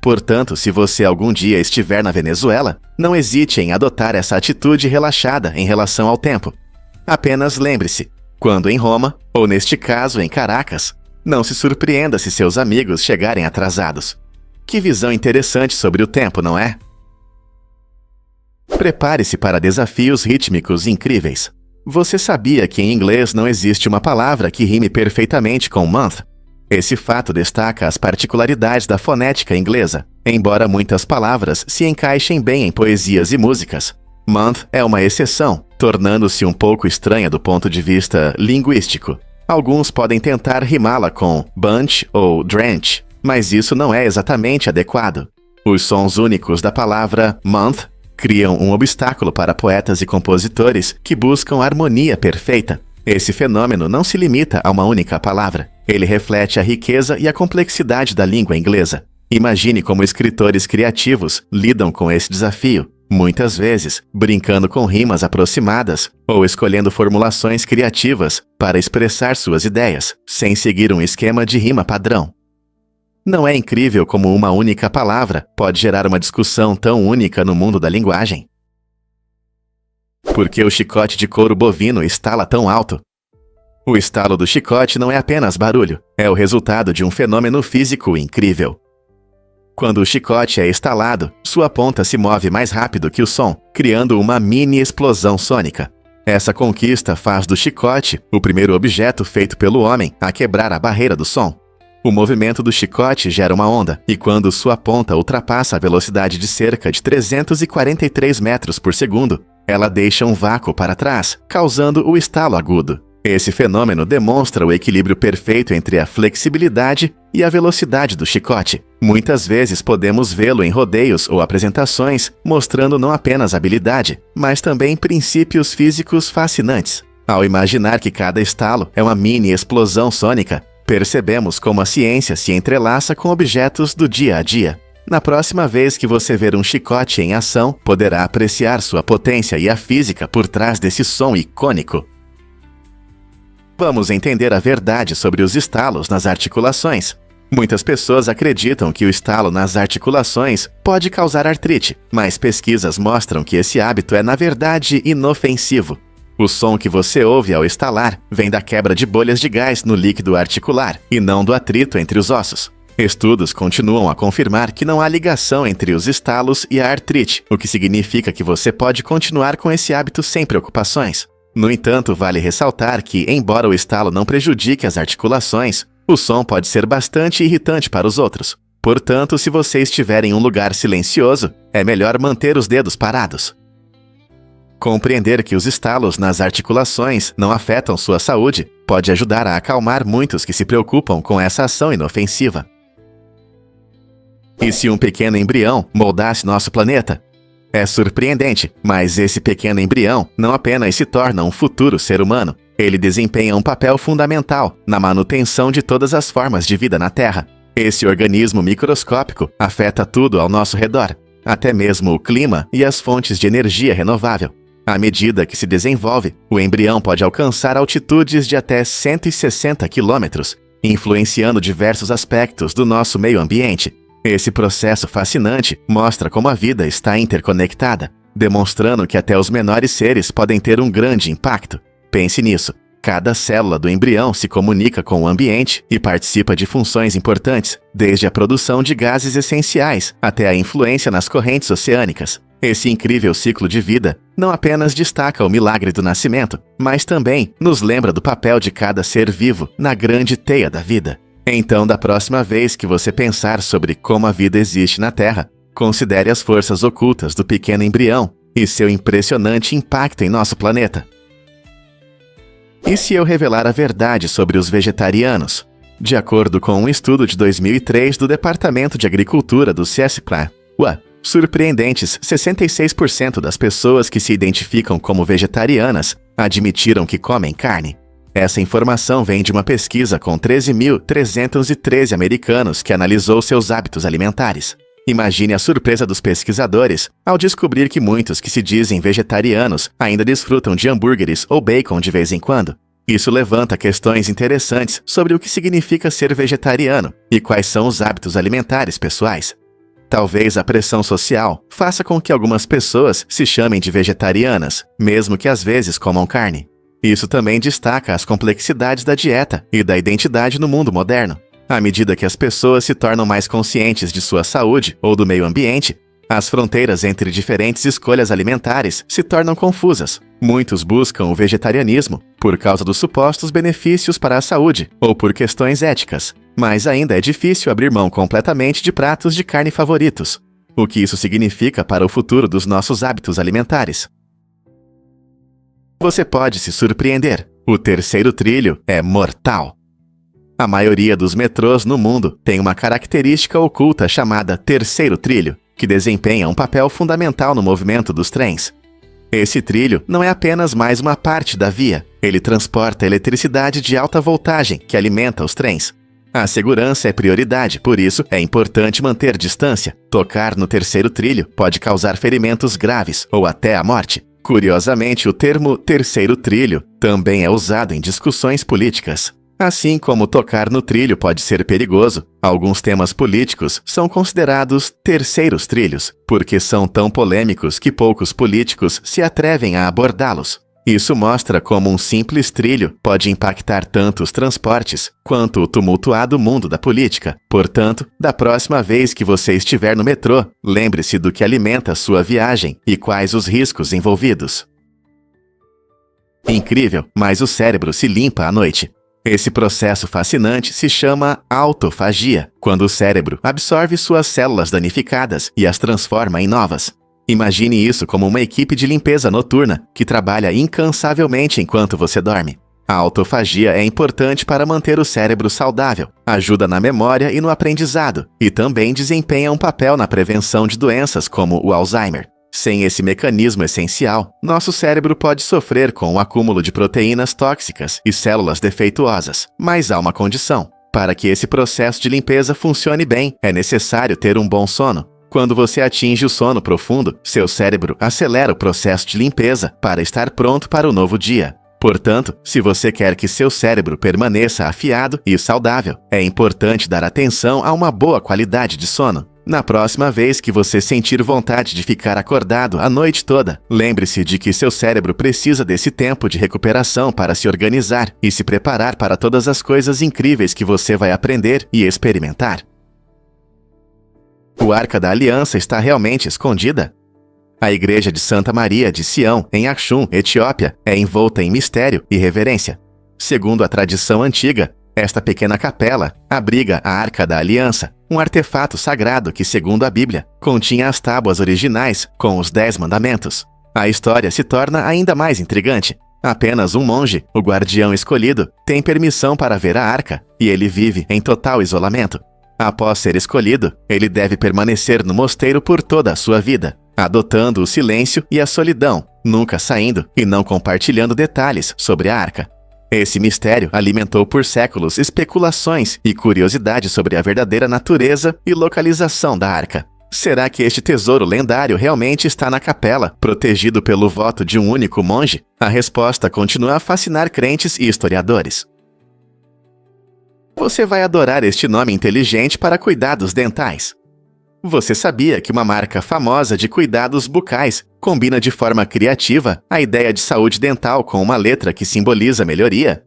Portanto, se você algum dia estiver na Venezuela, não hesite em adotar essa atitude relaxada em relação ao tempo. Apenas lembre-se: quando em Roma, ou neste caso em Caracas, não se surpreenda se seus amigos chegarem atrasados. Que visão interessante sobre o tempo, não é? Prepare-se para desafios rítmicos incríveis. Você sabia que em inglês não existe uma palavra que rime perfeitamente com month? Esse fato destaca as particularidades da fonética inglesa, embora muitas palavras se encaixem bem em poesias e músicas. Month é uma exceção, tornando-se um pouco estranha do ponto de vista linguístico. Alguns podem tentar rimá-la com bunch ou drench, mas isso não é exatamente adequado. Os sons únicos da palavra month criam um obstáculo para poetas e compositores que buscam harmonia perfeita. Esse fenômeno não se limita a uma única palavra. Ele reflete a riqueza e a complexidade da língua inglesa. Imagine como escritores criativos lidam com esse desafio, muitas vezes brincando com rimas aproximadas ou escolhendo formulações criativas para expressar suas ideias, sem seguir um esquema de rima padrão. Não é incrível como uma única palavra pode gerar uma discussão tão única no mundo da linguagem? Por que o chicote de couro bovino estala tão alto? O estalo do chicote não é apenas barulho, é o resultado de um fenômeno físico incrível. Quando o chicote é estalado, sua ponta se move mais rápido que o som, criando uma mini explosão sônica. Essa conquista faz do chicote o primeiro objeto feito pelo homem a quebrar a barreira do som. O movimento do chicote gera uma onda, e quando sua ponta ultrapassa a velocidade de cerca de 343 metros por segundo, ela deixa um vácuo para trás, causando o estalo agudo. Esse fenômeno demonstra o equilíbrio perfeito entre a flexibilidade e a velocidade do chicote. Muitas vezes podemos vê-lo em rodeios ou apresentações, mostrando não apenas habilidade, mas também princípios físicos fascinantes. Ao imaginar que cada estalo é uma mini explosão sônica, percebemos como a ciência se entrelaça com objetos do dia a dia. Na próxima vez que você ver um chicote em ação, poderá apreciar sua potência e a física por trás desse som icônico. Vamos entender a verdade sobre os estalos nas articulações. Muitas pessoas acreditam que o estalo nas articulações pode causar artrite, mas pesquisas mostram que esse hábito é, na verdade, inofensivo. O som que você ouve ao estalar vem da quebra de bolhas de gás no líquido articular e não do atrito entre os ossos. Estudos continuam a confirmar que não há ligação entre os estalos e a artrite, o que significa que você pode continuar com esse hábito sem preocupações. No entanto, vale ressaltar que, embora o estalo não prejudique as articulações, o som pode ser bastante irritante para os outros. Portanto, se você estiver em um lugar silencioso, é melhor manter os dedos parados. Compreender que os estalos nas articulações não afetam sua saúde pode ajudar a acalmar muitos que se preocupam com essa ação inofensiva. E se um pequeno embrião moldasse nosso planeta? É surpreendente, mas esse pequeno embrião não apenas se torna um futuro ser humano, ele desempenha um papel fundamental na manutenção de todas as formas de vida na Terra. Esse organismo microscópico afeta tudo ao nosso redor, até mesmo o clima e as fontes de energia renovável. À medida que se desenvolve, o embrião pode alcançar altitudes de até 160 quilômetros, influenciando diversos aspectos do nosso meio ambiente. Esse processo fascinante mostra como a vida está interconectada, demonstrando que até os menores seres podem ter um grande impacto. Pense nisso. Cada célula do embrião se comunica com o ambiente e participa de funções importantes, desde a produção de gases essenciais até a influência nas correntes oceânicas. Esse incrível ciclo de vida não apenas destaca o milagre do nascimento, mas também nos lembra do papel de cada ser vivo na grande teia da vida. Então, da próxima vez que você pensar sobre como a vida existe na Terra, considere as forças ocultas do pequeno embrião e seu impressionante impacto em nosso planeta. E se eu revelar a verdade sobre os vegetarianos? De acordo com um estudo de 2003 do Departamento de Agricultura do CSIC, surpreendentes 66% das pessoas que se identificam como vegetarianas admitiram que comem carne. Essa informação vem de uma pesquisa com 13.313 americanos que analisou seus hábitos alimentares. Imagine a surpresa dos pesquisadores ao descobrir que muitos que se dizem vegetarianos ainda desfrutam de hambúrgueres ou bacon de vez em quando. Isso levanta questões interessantes sobre o que significa ser vegetariano e quais são os hábitos alimentares pessoais. Talvez a pressão social faça com que algumas pessoas se chamem de vegetarianas, mesmo que às vezes comam carne. Isso também destaca as complexidades da dieta e da identidade no mundo moderno. À medida que as pessoas se tornam mais conscientes de sua saúde ou do meio ambiente, as fronteiras entre diferentes escolhas alimentares se tornam confusas. Muitos buscam o vegetarianismo por causa dos supostos benefícios para a saúde ou por questões éticas, mas ainda é difícil abrir mão completamente de pratos de carne favoritos. O que isso significa para o futuro dos nossos hábitos alimentares? Você pode se surpreender. O terceiro trilho é mortal. A maioria dos metrôs no mundo tem uma característica oculta chamada terceiro trilho, que desempenha um papel fundamental no movimento dos trens. Esse trilho não é apenas mais uma parte da via, ele transporta eletricidade de alta voltagem que alimenta os trens. A segurança é prioridade, por isso é importante manter distância. Tocar no terceiro trilho pode causar ferimentos graves ou até a morte. Curiosamente, o termo terceiro trilho também é usado em discussões políticas. Assim como tocar no trilho pode ser perigoso, alguns temas políticos são considerados terceiros trilhos, porque são tão polêmicos que poucos políticos se atrevem a abordá-los. Isso mostra como um simples trilho pode impactar tanto os transportes quanto o tumultuado mundo da política. Portanto, da próxima vez que você estiver no metrô, lembre-se do que alimenta sua viagem e quais os riscos envolvidos. Incrível, mas o cérebro se limpa à noite. Esse processo fascinante se chama autofagia, quando o cérebro absorve suas células danificadas e as transforma em novas. Imagine isso como uma equipe de limpeza noturna que trabalha incansavelmente enquanto você dorme. A autofagia é importante para manter o cérebro saudável, ajuda na memória e no aprendizado, e também desempenha um papel na prevenção de doenças como o Alzheimer. Sem esse mecanismo essencial, nosso cérebro pode sofrer com o acúmulo de proteínas tóxicas e células defeituosas. Mas há uma condição. Para que esse processo de limpeza funcione bem, é necessário ter um bom sono. Quando você atinge o sono profundo, seu cérebro acelera o processo de limpeza para estar pronto para o novo dia. Portanto, se você quer que seu cérebro permaneça afiado e saudável, é importante dar atenção a uma boa qualidade de sono. Na próxima vez que você sentir vontade de ficar acordado a noite toda, lembre-se de que seu cérebro precisa desse tempo de recuperação para se organizar e se preparar para todas as coisas incríveis que você vai aprender e experimentar. O Arca da Aliança está realmente escondida? A igreja de Santa Maria de Sião, em Axum, Etiópia, é envolta em mistério e reverência. Segundo a tradição antiga, esta pequena capela abriga a Arca da Aliança, um artefato sagrado que, segundo a Bíblia, continha as tábuas originais com os 10 mandamentos. A história se torna ainda mais intrigante. Apenas um monge, o guardião escolhido, tem permissão para ver a arca, e ele vive em total isolamento. Após ser escolhido, ele deve permanecer no mosteiro por toda a sua vida, adotando o silêncio e a solidão, nunca saindo e não compartilhando detalhes sobre a arca. Esse mistério alimentou por séculos especulações e curiosidade sobre a verdadeira natureza e localização da arca. Será que este tesouro lendário realmente está na capela, protegido pelo voto de um único monge? A resposta continua a fascinar crentes e historiadores. Você vai adorar este nome inteligente para cuidados dentais. Você sabia que uma marca famosa de cuidados bucais combina de forma criativa a ideia de saúde dental com uma letra que simboliza melhoria?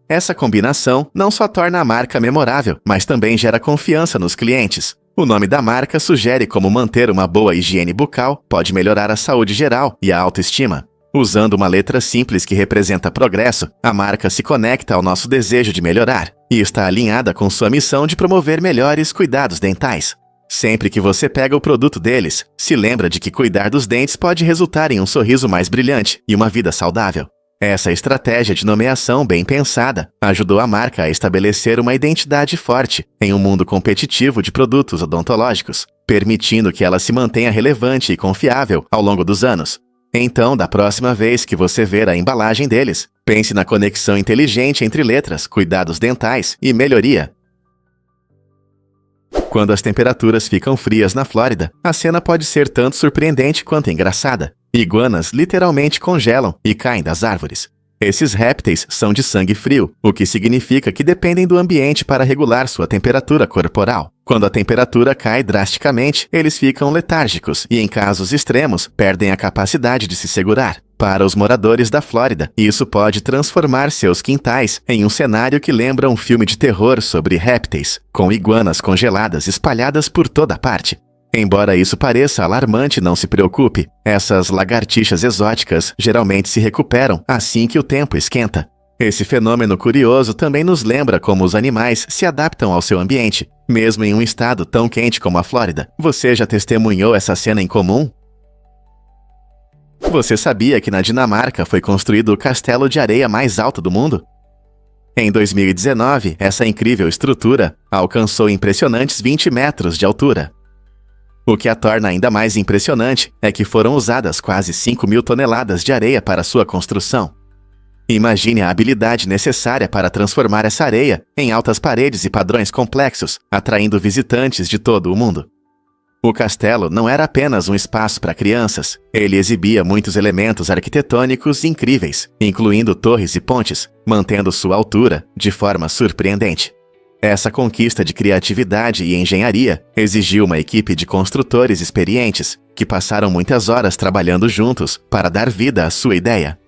Essa combinação não só torna a marca memorável, mas também gera confiança nos clientes. O nome da marca sugere como manter uma boa higiene bucal pode melhorar a saúde geral e a autoestima. Usando uma letra simples que representa progresso, a marca se conecta ao nosso desejo de melhorar e está alinhada com sua missão de promover melhores cuidados dentais. Sempre que você pega o produto deles, se lembra de que cuidar dos dentes pode resultar em um sorriso mais brilhante e uma vida saudável. Essa estratégia de nomeação bem pensada ajudou a marca a estabelecer uma identidade forte em um mundo competitivo de produtos odontológicos, permitindo que ela se mantenha relevante e confiável ao longo dos anos. Então, da próxima vez que você ver a embalagem deles, pense na conexão inteligente entre letras, cuidados dentais e melhoria. Quando as temperaturas ficam frias na Flórida, a cena pode ser tanto surpreendente quanto engraçada. Iguanas literalmente congelam e caem das árvores. Esses répteis são de sangue frio, o que significa que dependem do ambiente para regular sua temperatura corporal. Quando a temperatura cai drasticamente, eles ficam letárgicos e, em casos extremos, perdem a capacidade de se segurar. Para os moradores da Flórida, isso pode transformar seus quintais em um cenário que lembra um filme de terror sobre répteis, com iguanas congeladas espalhadas por toda parte. Embora isso pareça alarmante, não se preocupe. Essas lagartixas exóticas geralmente se recuperam assim que o tempo esquenta. Esse fenômeno curioso também nos lembra como os animais se adaptam ao seu ambiente, mesmo em um estado tão quente como a Flórida. Você já testemunhou essa cena em comum? Você sabia que na Dinamarca foi construído o castelo de areia mais alto do mundo? Em 2019, essa incrível estrutura alcançou impressionantes 20 metros de altura. O que a torna ainda mais impressionante é que foram usadas quase 5.000 toneladas de areia para sua construção. Imagine a habilidade necessária para transformar essa areia em altas paredes e padrões complexos, atraindo visitantes de todo o mundo. O castelo não era apenas um espaço para crianças, ele exibia muitos elementos arquitetônicos incríveis, incluindo torres e pontes, mantendo sua altura de forma surpreendente. Essa conquista de criatividade e engenharia exigiu uma equipe de construtores experientes, que passaram muitas horas trabalhando juntos para dar vida à sua ideia.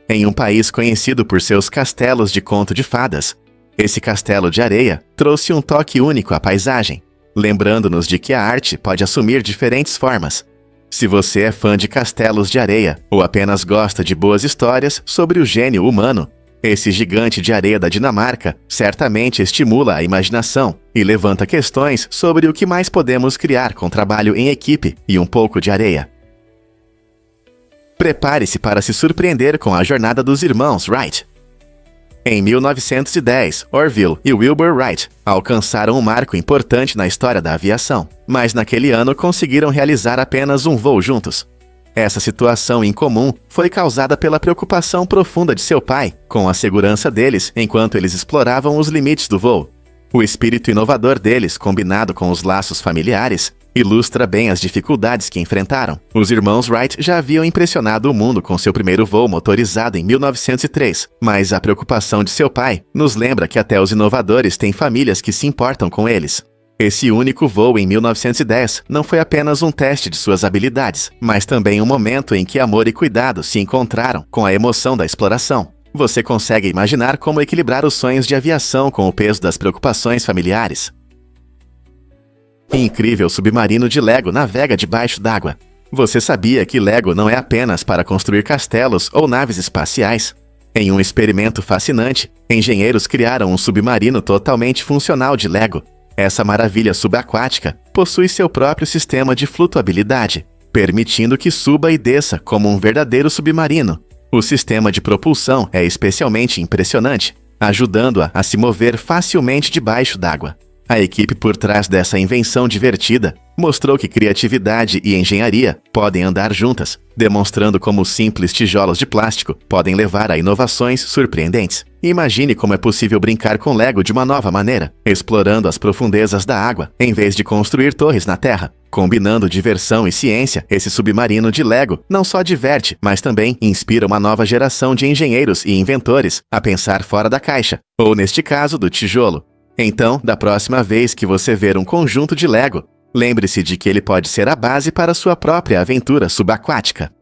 Em um país conhecido por seus castelos de conto de fadas, esse castelo de areia trouxe um toque único à paisagem, lembrando-nos de que a arte pode assumir diferentes formas. Se você é fã de castelos de areia ou apenas gosta de boas histórias sobre o gênio humano, esse gigante de areia da Dinamarca certamente estimula a imaginação e levanta questões sobre o que mais podemos criar com trabalho em equipe e um pouco de areia. Prepare-se para se surpreender com a jornada dos irmãos Wright. Em 1910, Orville e Wilbur Wright alcançaram um marco importante na história da aviação, mas naquele ano conseguiram realizar apenas um voo juntos. Essa situação incomum foi causada pela preocupação profunda de seu pai com a segurança deles enquanto eles exploravam os limites do voo. O espírito inovador deles, combinado com os laços familiares, ilustra bem as dificuldades que enfrentaram. Os irmãos Wright já haviam impressionado o mundo com seu primeiro voo motorizado em 1903, mas a preocupação de seu pai nos lembra que até os inovadores têm famílias que se importam com eles. Esse único voo em 1910 não foi apenas um teste de suas habilidades, mas também um momento em que amor e cuidado se encontraram com a emoção da exploração. Você consegue imaginar como equilibrar os sonhos de aviação com o peso das preocupações familiares? Incrível submarino de Lego navega debaixo d'água. Você sabia que Lego não é apenas para construir castelos ou naves espaciais? Em um experimento fascinante, engenheiros criaram um submarino totalmente funcional de Lego. Essa maravilha subaquática possui seu próprio sistema de flutuabilidade, permitindo que suba e desça como um verdadeiro submarino. O sistema de propulsão é especialmente impressionante, ajudando-a a se mover facilmente debaixo d'água. A equipe por trás dessa invenção divertida mostrou que criatividade e engenharia podem andar juntas, demonstrando como simples tijolos de plástico podem levar a inovações surpreendentes. Imagine como é possível brincar com Lego de uma nova maneira, explorando as profundezas da água, em vez de construir torres na terra. Combinando diversão e ciência, esse submarino de Lego não só diverte, mas também inspira uma nova geração de engenheiros e inventores a pensar fora da caixa, ou neste caso, do tijolo. Então, da próxima vez que você ver um conjunto de Lego, lembre-se de que ele pode ser a base para sua própria aventura subaquática.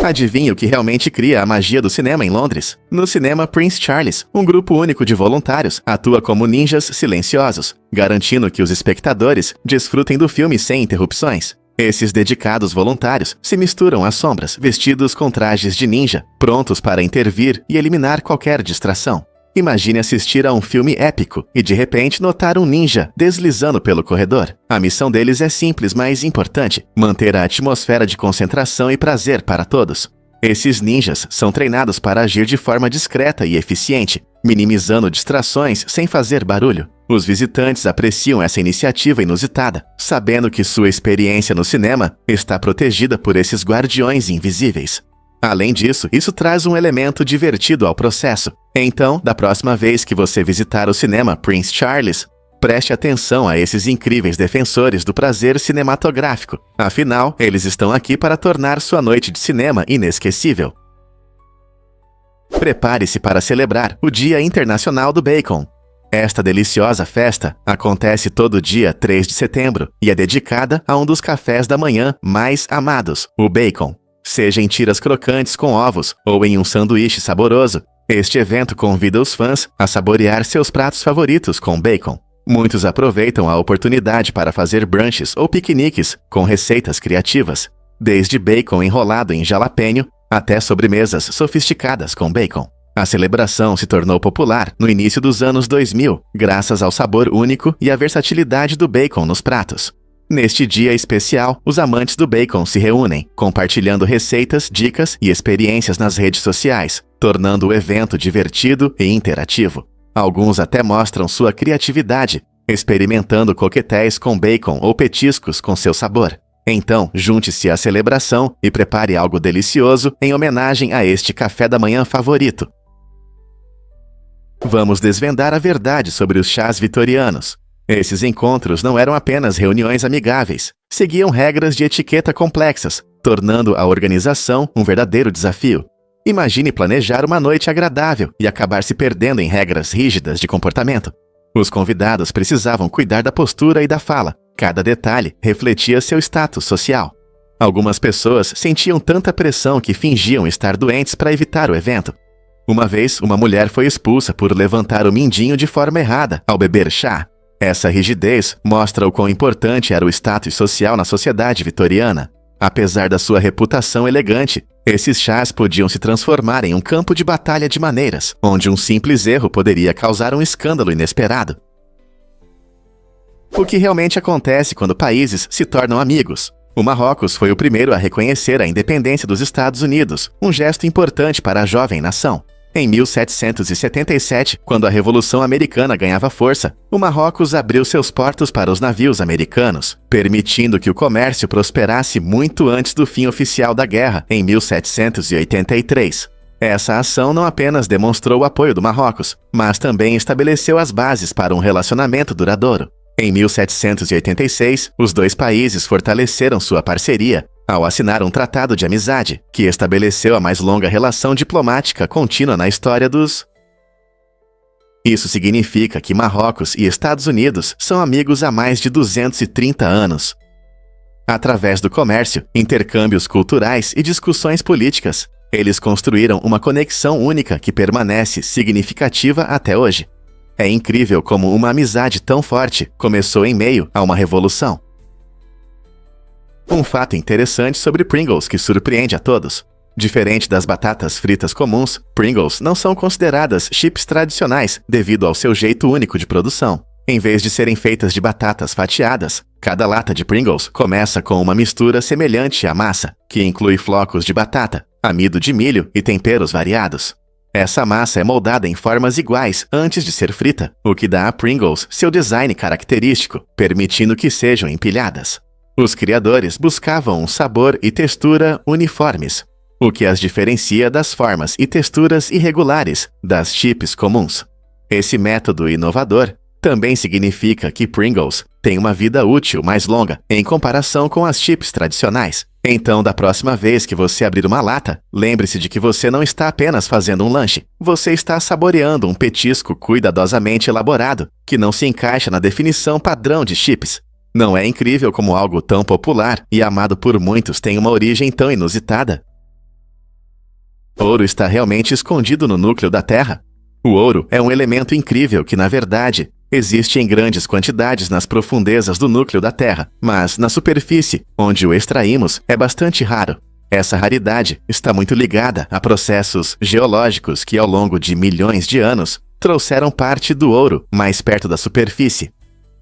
Adivinhe o que realmente cria a magia do cinema em Londres? No cinema Prince Charles, um grupo único de voluntários atua como ninjas silenciosos, garantindo que os espectadores desfrutem do filme sem interrupções. Esses dedicados voluntários se misturam às sombras, vestidos com trajes de ninja, prontos para intervir e eliminar qualquer distração. Imagine assistir a um filme épico e de repente notar um ninja deslizando pelo corredor. A missão deles é simples, mas importante: manter a atmosfera de concentração e prazer para todos. Esses ninjas são treinados para agir de forma discreta e eficiente, minimizando distrações sem fazer barulho. Os visitantes apreciam essa iniciativa inusitada, sabendo que sua experiência no cinema está protegida por esses guardiões invisíveis. Além disso, isso traz um elemento divertido ao processo. Então, da próxima vez que você visitar o cinema Prince Charles, preste atenção a esses incríveis defensores do prazer cinematográfico. Afinal, eles estão aqui para tornar sua noite de cinema inesquecível. Prepare-se para celebrar o Dia Internacional do Bacon. Esta deliciosa festa acontece todo dia 3 de setembro e é dedicada a um dos cafés da manhã mais amados, o bacon. Seja em tiras crocantes com ovos ou em um sanduíche saboroso, este evento convida os fãs a saborear seus pratos favoritos com bacon. Muitos aproveitam a oportunidade para fazer brunches ou piqueniques com receitas criativas, desde bacon enrolado em jalapeno até sobremesas sofisticadas com bacon. A celebração se tornou popular no início dos anos 2000, graças ao sabor único e à versatilidade do bacon nos pratos. Neste dia especial, os amantes do bacon se reúnem, compartilhando receitas, dicas e experiências nas redes sociais, tornando o evento divertido e interativo. Alguns até mostram sua criatividade, experimentando coquetéis com bacon ou petiscos com seu sabor. Então, junte-se à celebração e prepare algo delicioso em homenagem a este café da manhã favorito. Vamos desvendar a verdade sobre os chás vitorianos. Esses encontros não eram apenas reuniões amigáveis, seguiam regras de etiqueta complexas, tornando a organização um verdadeiro desafio. Imagine planejar uma noite agradável e acabar se perdendo em regras rígidas de comportamento. Os convidados precisavam cuidar da postura e da fala. Cada detalhe refletia seu status social. Algumas pessoas sentiam tanta pressão que fingiam estar doentes para evitar o evento. Uma vez, uma mulher foi expulsa por levantar o mindinho de forma errada ao beber chá. Essa rigidez mostra o quão importante era o status social na sociedade vitoriana. Apesar da sua reputação elegante, esses chás podiam se transformar em um campo de batalha de maneiras, onde um simples erro poderia causar um escândalo inesperado. O que realmente acontece quando países se tornam amigos? O Marrocos foi o primeiro a reconhecer a independência dos Estados Unidos, um gesto importante para a jovem nação. Em 1777, quando a Revolução Americana ganhava força, o Marrocos abriu seus portos para os navios americanos, permitindo que o comércio prosperasse muito antes do fim oficial da guerra, em 1783. Essa ação não apenas demonstrou o apoio do Marrocos, mas também estabeleceu as bases para um relacionamento duradouro. Em 1786, os dois países fortaleceram sua parceria ao assinar um tratado de amizade, que estabeleceu a mais longa relação diplomática contínua na história dos... Isso significa que Marrocos e Estados Unidos são amigos há mais de 230 anos. Através do comércio, intercâmbios culturais e discussões políticas, eles construíram uma conexão única que permanece significativa até hoje. É incrível como uma amizade tão forte começou em meio a uma revolução. Um fato interessante sobre Pringles que surpreende a todos. Diferente das batatas fritas comuns, Pringles não são consideradas chips tradicionais devido ao seu jeito único de produção. Em vez de serem feitas de batatas fatiadas, cada lata de Pringles começa com uma mistura semelhante à massa, que inclui flocos de batata, amido de milho e temperos variados. Essa massa é moldada em formas iguais antes de ser frita, o que dá a Pringles seu design característico, permitindo que sejam empilhadas. Os criadores buscavam um sabor e textura uniformes, o que as diferencia das formas e texturas irregulares das chips comuns. Esse método inovador também significa que Pringles tem uma vida útil mais longa em comparação com as chips tradicionais. Então, da próxima vez que você abrir uma lata, lembre-se de que você não está apenas fazendo um lanche, você está saboreando um petisco cuidadosamente elaborado, que não se encaixa na definição padrão de chips. Não é incrível como algo tão popular e amado por muitos tem uma origem tão inusitada? Ouro está realmente escondido no núcleo da Terra? O ouro é um elemento incrível que, na verdade, existe em grandes quantidades nas profundezas do núcleo da Terra, mas na superfície, onde o extraímos, é bastante raro. Essa raridade está muito ligada a processos geológicos que, ao longo de milhões de anos, trouxeram parte do ouro mais perto da superfície.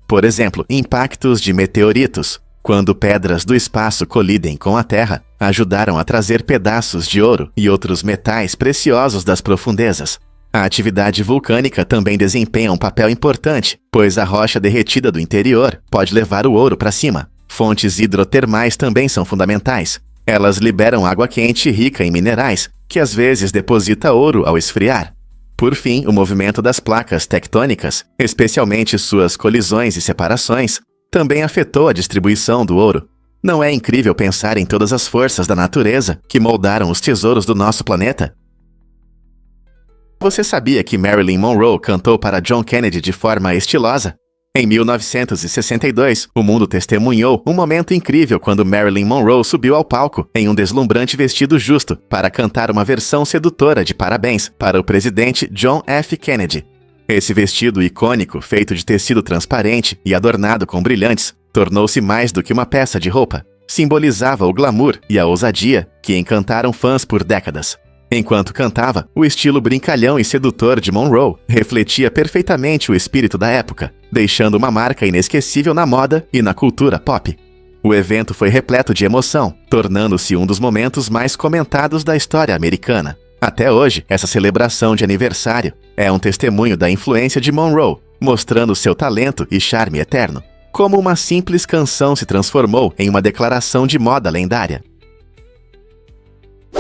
Por exemplo, impactos de meteoritos, quando pedras do espaço colidem com a Terra, ajudaram a trazer pedaços de ouro e outros metais preciosos das profundezas. A atividade vulcânica também desempenha um papel importante, pois a rocha derretida do interior pode levar o ouro para cima. Fontes hidrotermais também são fundamentais. Elas liberam água quente rica em minerais, que às vezes deposita ouro ao esfriar. Por fim, o movimento das placas tectônicas, especialmente suas colisões e separações, também afetou a distribuição do ouro. Não é incrível pensar em todas as forças da natureza que moldaram os tesouros do nosso planeta? Você sabia que Marilyn Monroe cantou para John Kennedy de forma estilosa? Em 1962, o mundo testemunhou um momento incrível quando Marilyn Monroe subiu ao palco em um deslumbrante vestido justo para cantar uma versão sedutora de Parabéns para o presidente John F. Kennedy. Esse vestido icônico, feito de tecido transparente e adornado com brilhantes, tornou-se mais do que uma peça de roupa. Simbolizava o glamour e a ousadia que encantaram fãs por décadas. Enquanto cantava, o estilo brincalhão e sedutor de Monroe refletia perfeitamente o espírito da época, deixando uma marca inesquecível na moda e na cultura pop. O evento foi repleto de emoção, tornando-se um dos momentos mais comentados da história americana. Até hoje, essa celebração de aniversário é um testemunho da influência de Monroe, mostrando seu talento e charme eterno. Como uma simples canção se transformou em uma declaração de moda lendária.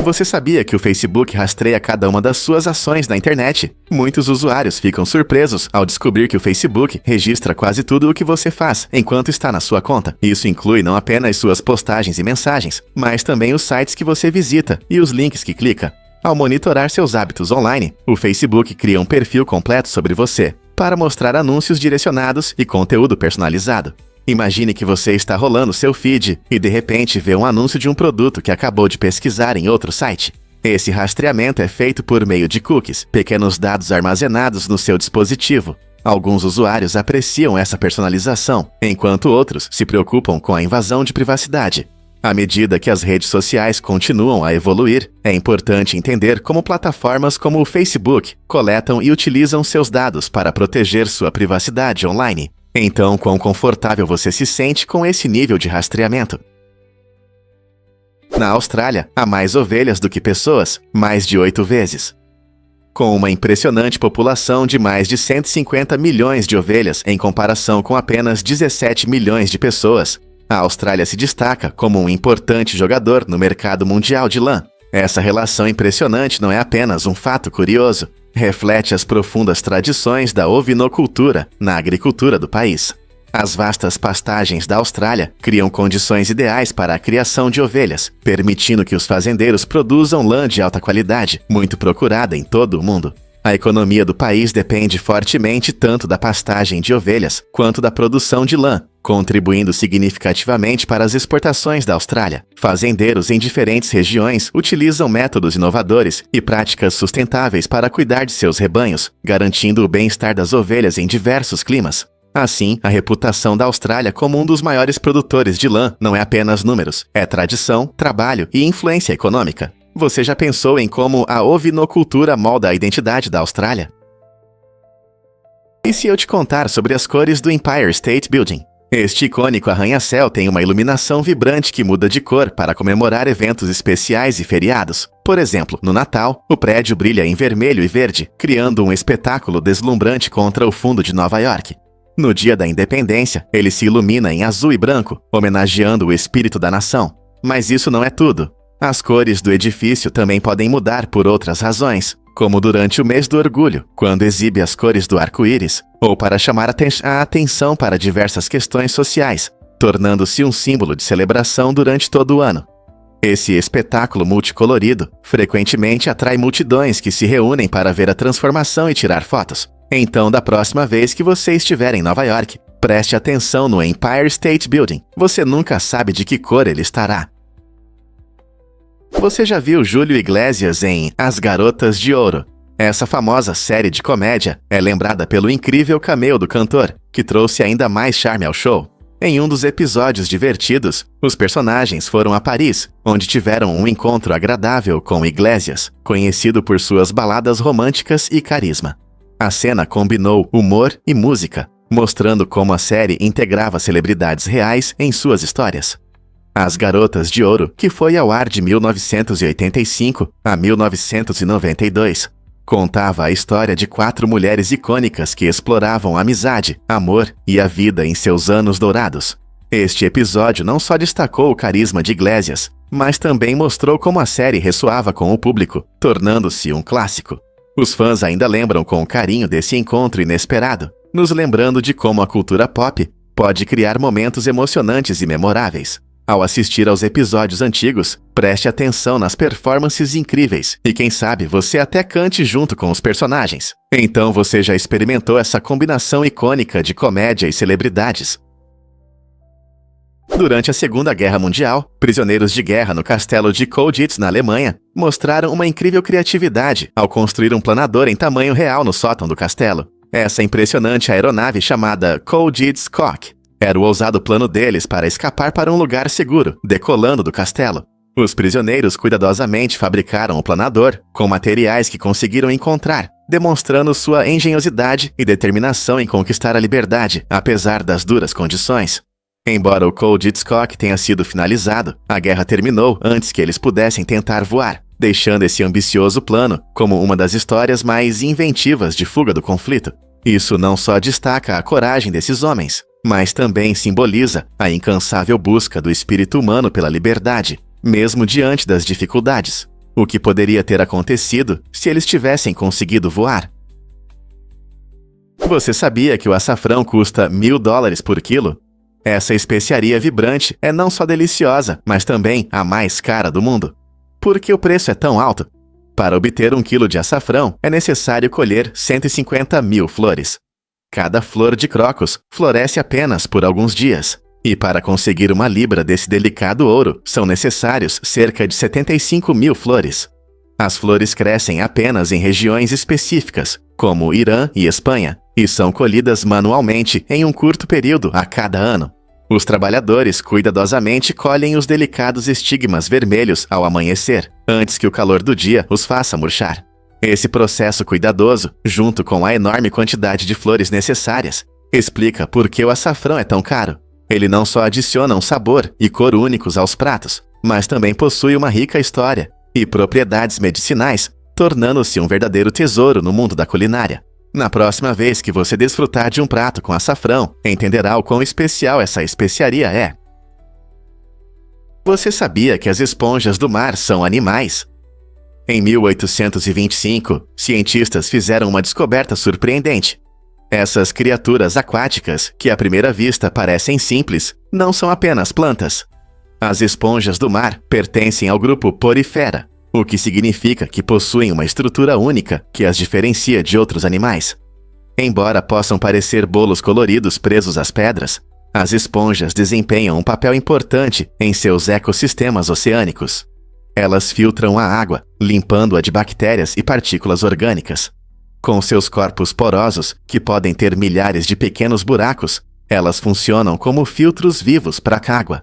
Você sabia que o Facebook rastreia cada uma das suas ações na internet? Muitos usuários ficam surpresos ao descobrir que o Facebook registra quase tudo o que você faz enquanto está na sua conta. Isso inclui não apenas suas postagens e mensagens, mas também os sites que você visita e os links que clica. Ao monitorar seus hábitos online, o Facebook cria um perfil completo sobre você, para mostrar anúncios direcionados e conteúdo personalizado. Imagine que você está rolando seu feed e de repente vê um anúncio de um produto que acabou de pesquisar em outro site. Esse rastreamento é feito por meio de cookies, pequenos dados armazenados no seu dispositivo. Alguns usuários apreciam essa personalização, enquanto outros se preocupam com a invasão de privacidade. À medida que as redes sociais continuam a evoluir, é importante entender como plataformas como o Facebook coletam e utilizam seus dados para proteger sua privacidade online. Então, quão confortável você se sente com esse nível de rastreamento? Na Austrália, há mais ovelhas do que pessoas, mais de 8 vezes. Com uma impressionante população de mais de 150 milhões de ovelhas em comparação com apenas 17 milhões de pessoas, a Austrália se destaca como um importante jogador no mercado mundial de lã. Essa relação impressionante não é apenas um fato curioso, reflete as profundas tradições da ovinocultura na agricultura do país. As vastas pastagens da Austrália criam condições ideais para a criação de ovelhas, permitindo que os fazendeiros produzam lã de alta qualidade, muito procurada em todo o mundo. A economia do país depende fortemente tanto da pastagem de ovelhas quanto da produção de lã, contribuindo significativamente para as exportações da Austrália. Fazendeiros em diferentes regiões utilizam métodos inovadores e práticas sustentáveis para cuidar de seus rebanhos, garantindo o bem-estar das ovelhas em diversos climas. Assim, a reputação da Austrália como um dos maiores produtores de lã não é apenas números, é tradição, trabalho e influência econômica. Você já pensou em como a ovinocultura molda a identidade da Austrália? E se eu te contar sobre as cores do Empire State Building? Este icônico arranha-céu tem uma iluminação vibrante que muda de cor para comemorar eventos especiais e feriados. Por exemplo, no Natal, o prédio brilha em vermelho e verde, criando um espetáculo deslumbrante contra o fundo de Nova York. No dia da independência, ele se ilumina em azul e branco, homenageando o espírito da nação. Mas isso não é tudo. As cores do edifício também podem mudar por outras razões, como durante o mês do orgulho, quando exibe as cores do arco-íris, ou para chamar a atenção para diversas questões sociais, tornando-se um símbolo de celebração durante todo o ano. Esse espetáculo multicolorido frequentemente atrai multidões que se reúnem para ver a transformação e tirar fotos. Então, da próxima vez que você estiver em Nova York, preste atenção no Empire State Building. Você nunca sabe de que cor ele estará. Você já viu Júlio Iglesias em As Garotas de Ouro? Essa famosa série de comédia é lembrada pelo incrível cameo do cantor, que trouxe ainda mais charme ao show. Em um dos episódios divertidos, os personagens foram a Paris, onde tiveram um encontro agradável com Iglesias, conhecido por suas baladas românticas e carisma. A cena combinou humor e música, mostrando como a série integrava celebridades reais em suas histórias. As Garotas de Ouro, que foi ao ar de 1985 a 1992, contava a história de 4 mulheres icônicas que exploravam a amizade, amor e a vida em seus anos dourados. Este episódio não só destacou o carisma de Iglesias, mas também mostrou como a série ressoava com o público, tornando-se um clássico. Os fãs ainda lembram com carinho desse encontro inesperado, nos lembrando de como a cultura pop pode criar momentos emocionantes e memoráveis. Ao assistir aos episódios antigos, preste atenção nas performances incríveis e quem sabe você até cante junto com os personagens. Então você já experimentou essa combinação icônica de comédia e celebridades? Durante a Segunda Guerra Mundial, prisioneiros de guerra no castelo de Colditz, na Alemanha, mostraram uma incrível criatividade ao construir um planador em tamanho real no sótão do castelo. Essa impressionante aeronave chamada Colditz Cock era o ousado plano deles para escapar para um lugar seguro, decolando do castelo. Os prisioneiros cuidadosamente fabricaram o planador com materiais que conseguiram encontrar, demonstrando sua engenhosidade e determinação em conquistar a liberdade, apesar das duras condições. Embora o Colditz Cock tenha sido finalizado, a guerra terminou antes que eles pudessem tentar voar, deixando esse ambicioso plano como uma das histórias mais inventivas de fuga do conflito. Isso não só destaca a coragem desses homens, mas também simboliza a incansável busca do espírito humano pela liberdade, mesmo diante das dificuldades. O que poderia ter acontecido se eles tivessem conseguido voar? Você sabia que o açafrão custa $1.000 por quilo? Essa especiaria vibrante é não só deliciosa, mas também a mais cara do mundo. Por que o preço é tão alto? Para obter 1 quilo de açafrão, é necessário colher 150 mil flores. Cada flor de crocus floresce apenas por alguns dias. E para conseguir 1 libra desse delicado ouro, são necessários cerca de 75 mil flores. As flores crescem apenas em regiões específicas, como Irã e Espanha, e são colhidas manualmente em um curto período a cada ano. Os trabalhadores cuidadosamente colhem os delicados estigmas vermelhos ao amanhecer, antes que o calor do dia os faça murchar. Esse processo cuidadoso, junto com a enorme quantidade de flores necessárias, explica por que o açafrão é tão caro. Ele não só adiciona um sabor e cor únicos aos pratos, mas também possui uma rica história e propriedades medicinais, tornando-se um verdadeiro tesouro no mundo da culinária. Na próxima vez que você desfrutar de um prato com açafrão, entenderá o quão especial essa especiaria é. Você sabia que as esponjas do mar são animais? Em 1825, cientistas fizeram uma descoberta surpreendente. Essas criaturas aquáticas, que à primeira vista parecem simples, não são apenas plantas. As esponjas do mar pertencem ao grupo Porifera, o que significa que possuem uma estrutura única que as diferencia de outros animais. Embora possam parecer bolos coloridos presos às pedras, as esponjas desempenham um papel importante em seus ecossistemas oceânicos. Elas filtram a água, limpando-a de bactérias e partículas orgânicas. Com seus corpos porosos, que podem ter milhares de pequenos buracos, elas funcionam como filtros vivos para a água.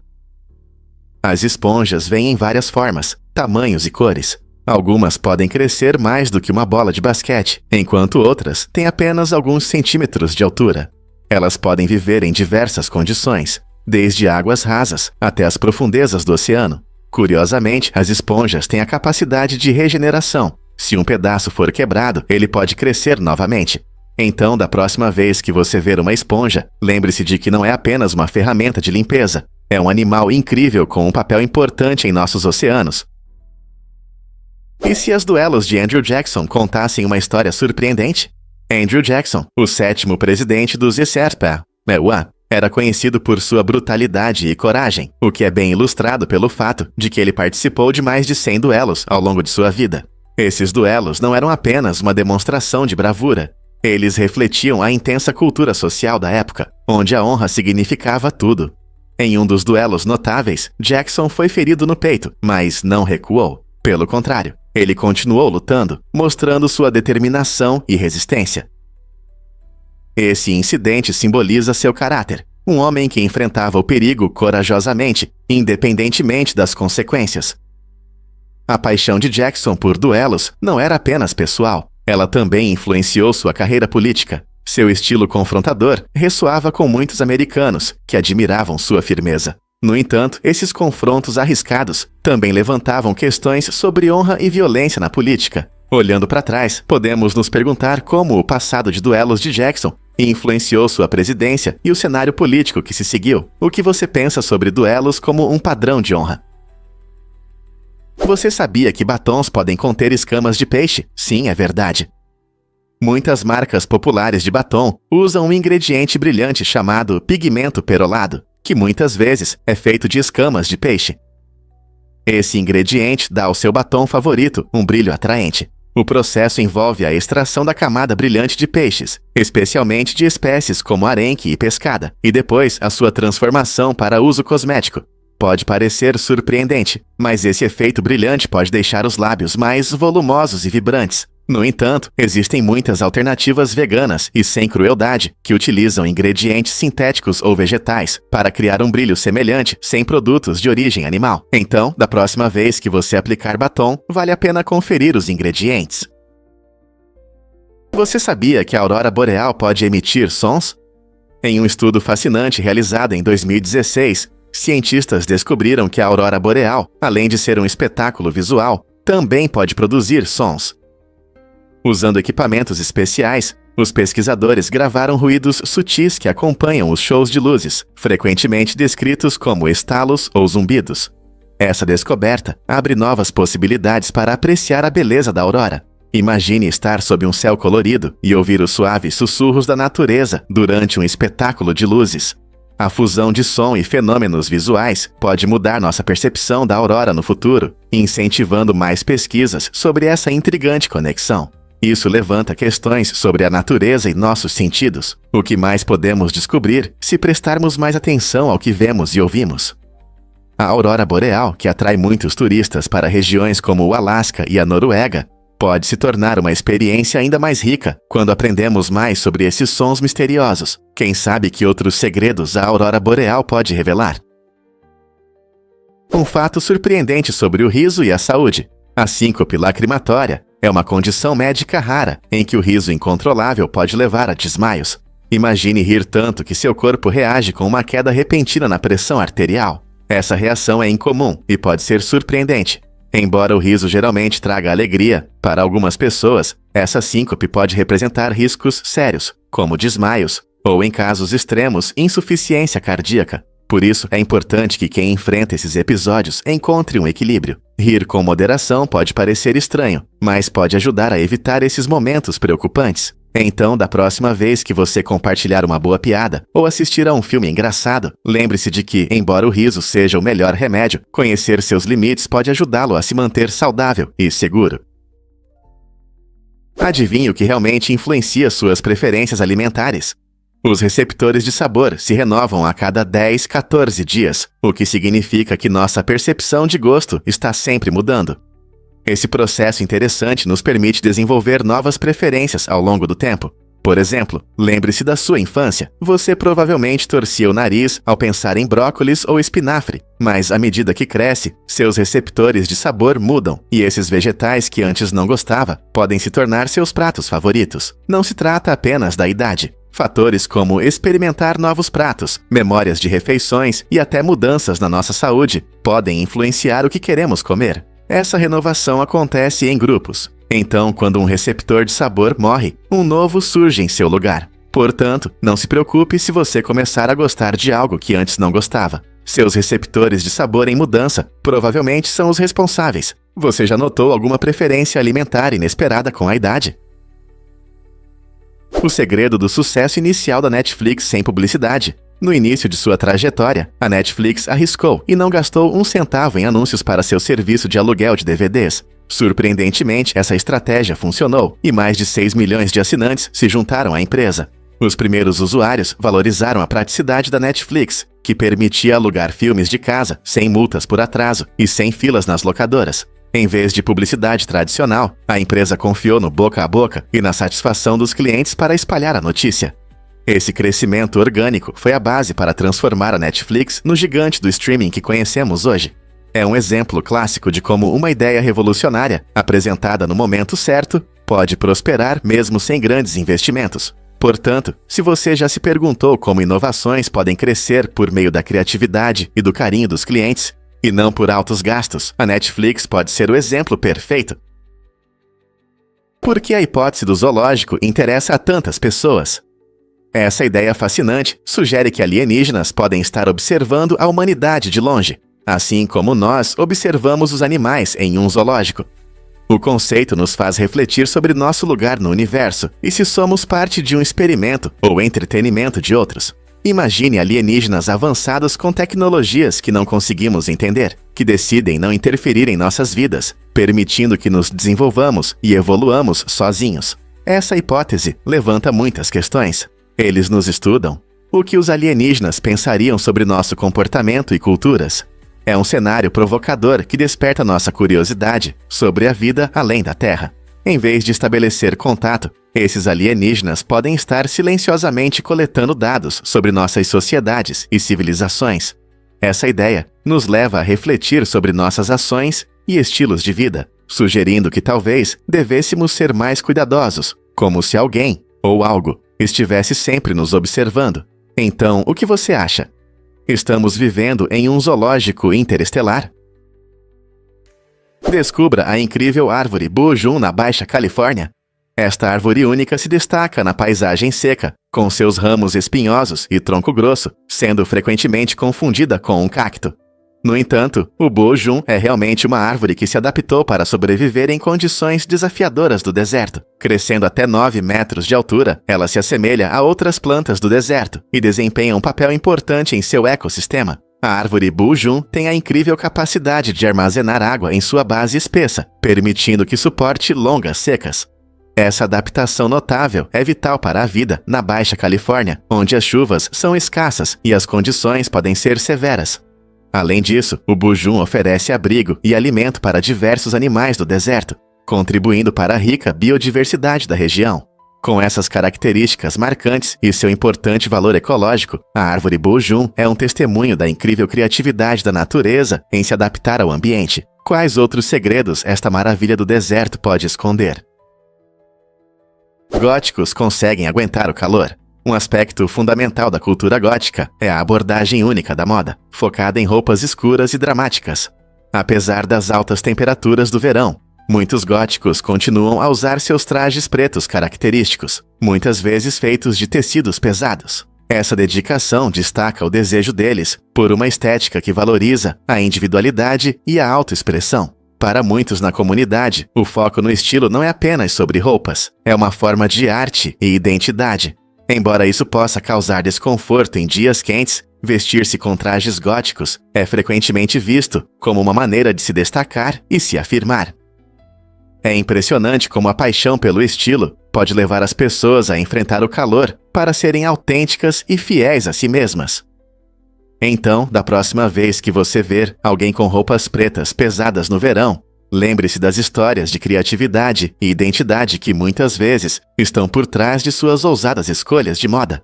As esponjas vêm em várias formas, tamanhos e cores. Algumas podem crescer mais do que uma bola de basquete, enquanto outras têm apenas alguns centímetros de altura. Elas podem viver em diversas condições, desde águas rasas até as profundezas do oceano. Curiosamente, as esponjas têm a capacidade de regeneração. Se um pedaço for quebrado, ele pode crescer novamente. Então, da próxima vez que você ver uma esponja, lembre-se de que não é apenas uma ferramenta de limpeza. É um animal incrível com um papel importante em nossos oceanos. E se as duelos de Andrew Jackson contassem uma história surpreendente? Andrew Jackson, o 7º presidente dos Sherpa, era conhecido por sua brutalidade e coragem, o que é bem ilustrado pelo fato de que ele participou de mais de 100 duelos ao longo de sua vida. Esses duelos não eram apenas uma demonstração de bravura. Eles refletiam a intensa cultura social da época, onde a honra significava tudo. Em um dos duelos notáveis, Jackson foi ferido no peito, mas não recuou. Pelo contrário, ele continuou lutando, mostrando sua determinação e resistência. Esse incidente simboliza seu caráter, um homem que enfrentava o perigo corajosamente, independentemente das consequências. A paixão de Jackson por duelos não era apenas pessoal, ela também influenciou sua carreira política. Seu estilo confrontador ressoava com muitos americanos, que admiravam sua firmeza. No entanto, esses confrontos arriscados também levantavam questões sobre honra e violência na política. Olhando para trás, podemos nos perguntar como o passado de duelos de Jackson influenciou sua presidência e o cenário político que se seguiu. O que você pensa sobre duelos como um padrão de honra? Você sabia que batons podem conter escamas de peixe? Sim, é verdade. Muitas marcas populares de batom usam um ingrediente brilhante chamado pigmento perolado, que muitas vezes é feito de escamas de peixe. Esse ingrediente dá ao seu batom favorito um brilho atraente. O processo envolve a extração da camada brilhante de peixes, especialmente de espécies como arenque e pescada, e depois a sua transformação para uso cosmético. Pode parecer surpreendente, mas esse efeito brilhante pode deixar os lábios mais volumosos e vibrantes. No entanto, existem muitas alternativas veganas e sem crueldade que utilizam ingredientes sintéticos ou vegetais para criar um brilho semelhante sem produtos de origem animal. Então, da próxima vez que você aplicar batom, vale a pena conferir os ingredientes. Você sabia que a aurora boreal pode emitir sons? Em um estudo fascinante realizado em 2016, cientistas descobriram que a aurora boreal, além de ser um espetáculo visual, também pode produzir sons. Usando equipamentos especiais, os pesquisadores gravaram ruídos sutis que acompanham os shows de luzes, frequentemente descritos como estalos ou zumbidos. Essa descoberta abre novas possibilidades para apreciar a beleza da aurora. Imagine estar sob um céu colorido e ouvir os suaves sussurros da natureza durante um espetáculo de luzes. A fusão de som e fenômenos visuais pode mudar nossa percepção da aurora no futuro, incentivando mais pesquisas sobre essa intrigante conexão. Isso levanta questões sobre a natureza e nossos sentidos. O que mais podemos descobrir se prestarmos mais atenção ao que vemos e ouvimos? A aurora boreal, que atrai muitos turistas para regiões como o Alasca e a Noruega, Pode se tornar uma experiência ainda mais rica quando aprendemos mais sobre esses sons misteriosos. Quem sabe que outros segredos a aurora boreal pode revelar? Um fato surpreendente sobre o riso e a saúde. A síncope lacrimatória é uma condição médica rara em que o riso incontrolável pode levar a desmaios. Imagine rir tanto que seu corpo reage com uma queda repentina na pressão arterial. Essa reação é incomum e pode ser surpreendente. Embora o riso geralmente traga alegria, para algumas pessoas, essa síncope pode representar riscos sérios, como desmaios, ou em casos extremos, insuficiência cardíaca. Por isso, é importante que quem enfrenta esses episódios encontre um equilíbrio. Rir com moderação pode parecer estranho, mas pode ajudar a evitar esses momentos preocupantes. Então, da próxima vez que você compartilhar uma boa piada ou assistir a um filme engraçado, lembre-se de que, embora o riso seja o melhor remédio, conhecer seus limites pode ajudá-lo a se manter saudável e seguro. Adivinhe o que realmente influencia suas preferências alimentares? Os receptores de sabor se renovam a cada 10, 14 dias, o que significa que nossa percepção de gosto está sempre mudando. Esse processo interessante nos permite desenvolver novas preferências ao longo do tempo. Por exemplo, lembre-se da sua infância. Você provavelmente torcia o nariz ao pensar em brócolis ou espinafre, mas à medida que cresce, seus receptores de sabor mudam, e esses vegetais que antes não gostava podem se tornar seus pratos favoritos. Não se trata apenas da idade. Fatores como experimentar novos pratos, memórias de refeições e até mudanças na nossa saúde podem influenciar o que queremos comer. Essa renovação acontece em grupos. Então, quando um receptor de sabor morre, um novo surge em seu lugar. Portanto, não se preocupe se você começar a gostar de algo que antes não gostava. Seus receptores de sabor em mudança provavelmente são os responsáveis. Você já notou alguma preferência alimentar inesperada com a idade? O segredo do sucesso inicial da Netflix sem publicidade. No início de sua trajetória, a Netflix arriscou e não gastou um centavo em anúncios para seu serviço de aluguel de DVDs. Surpreendentemente, essa estratégia funcionou e mais de 6 milhões de assinantes se juntaram à empresa. Os primeiros usuários valorizaram a praticidade da Netflix, que permitia alugar filmes de casa sem multas por atraso e sem filas nas locadoras. Em vez de publicidade tradicional, a empresa confiou no boca a boca e na satisfação dos clientes para espalhar a notícia. Esse crescimento orgânico foi a base para transformar a Netflix no gigante do streaming que conhecemos hoje. É um exemplo clássico de como uma ideia revolucionária, apresentada no momento certo, pode prosperar mesmo sem grandes investimentos. Portanto, se você já se perguntou como inovações podem crescer por meio da criatividade e do carinho dos clientes, e não por altos gastos, a Netflix pode ser o exemplo perfeito. Por que a hipótese do zoológico interessa a tantas pessoas? Essa ideia fascinante sugere que alienígenas podem estar observando a humanidade de longe, assim como nós observamos os animais em um zoológico. O conceito nos faz refletir sobre nosso lugar no universo e se somos parte de um experimento ou entretenimento de outros. Imagine alienígenas avançados com tecnologias que não conseguimos entender, que decidem não interferir em nossas vidas, permitindo que nos desenvolvamos e evoluamos sozinhos. Essa hipótese levanta muitas questões. Eles nos estudam. O que os alienígenas pensariam sobre nosso comportamento e culturas? É um cenário provocador que desperta nossa curiosidade sobre a vida além da Terra. Em vez de estabelecer contato, esses alienígenas podem estar silenciosamente coletando dados sobre nossas sociedades e civilizações. Essa ideia nos leva a refletir sobre nossas ações e estilos de vida, sugerindo que talvez devêssemos ser mais cuidadosos, como se alguém ou algo estivesse sempre nos observando. Então, o que você acha? Estamos vivendo em um zoológico interestelar? Descubra a incrível árvore Bujum na Baixa Califórnia. Esta árvore única se destaca na paisagem seca, com seus ramos espinhosos e tronco grosso, sendo frequentemente confundida com um cacto. No entanto, o Bujum é realmente uma árvore que se adaptou para sobreviver em condições desafiadoras do deserto. Crescendo até 9 metros de altura, ela se assemelha a outras plantas do deserto e desempenha um papel importante em seu ecossistema. A árvore Bujum tem a incrível capacidade de armazenar água em sua base espessa, permitindo que suporte longas secas. Essa adaptação notável é vital para a vida na Baixa Califórnia, onde as chuvas são escassas e as condições podem ser severas. Além disso, o Bujum oferece abrigo e alimento para diversos animais do deserto. contribuindo para a rica biodiversidade da região. Com essas características marcantes e seu importante valor ecológico, a árvore Bujum é um testemunho da incrível criatividade da natureza em se adaptar ao ambiente. Quais outros segredos esta maravilha do deserto pode esconder? Góticos conseguem aguentar o calor. Um aspecto fundamental da cultura gótica é a abordagem única da moda, focada em roupas escuras e dramáticas. Apesar das altas temperaturas do verão, muitos góticos continuam a usar seus trajes pretos característicos, muitas vezes feitos de tecidos pesados. Essa dedicação destaca o desejo deles por uma estética que valoriza a individualidade e a autoexpressão. Para muitos na comunidade, o foco no estilo não é apenas sobre roupas, é uma forma de arte e identidade. Embora isso possa causar desconforto em dias quentes, vestir-se com trajes góticos é frequentemente visto como uma maneira de se destacar e se afirmar. É impressionante como a paixão pelo estilo pode levar as pessoas a enfrentar o calor para serem autênticas e fiéis a si mesmas. Então, da próxima vez que você ver alguém com roupas pretas pesadas no verão, lembre-se das histórias de criatividade e identidade que muitas vezes estão por trás de suas ousadas escolhas de moda.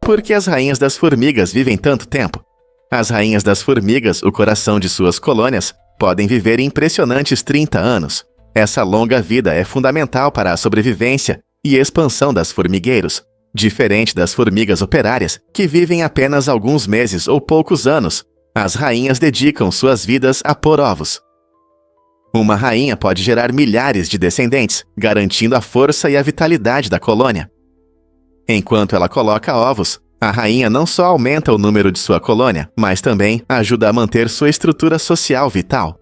Por que as rainhas das formigas vivem tanto tempo? As rainhas das formigas, o coração de suas colônias, podem viver impressionantes 30 anos. Essa longa vida é fundamental para a sobrevivência e expansão das formigueiros, diferente das formigas operárias, que vivem apenas alguns meses ou poucos anos. As rainhas dedicam suas vidas a pôr ovos. Uma rainha pode gerar milhares de descendentes, garantindo a força e a vitalidade da colônia. Enquanto ela coloca ovos, a rainha não só aumenta o número de sua colônia, mas também ajuda a manter sua estrutura social vital.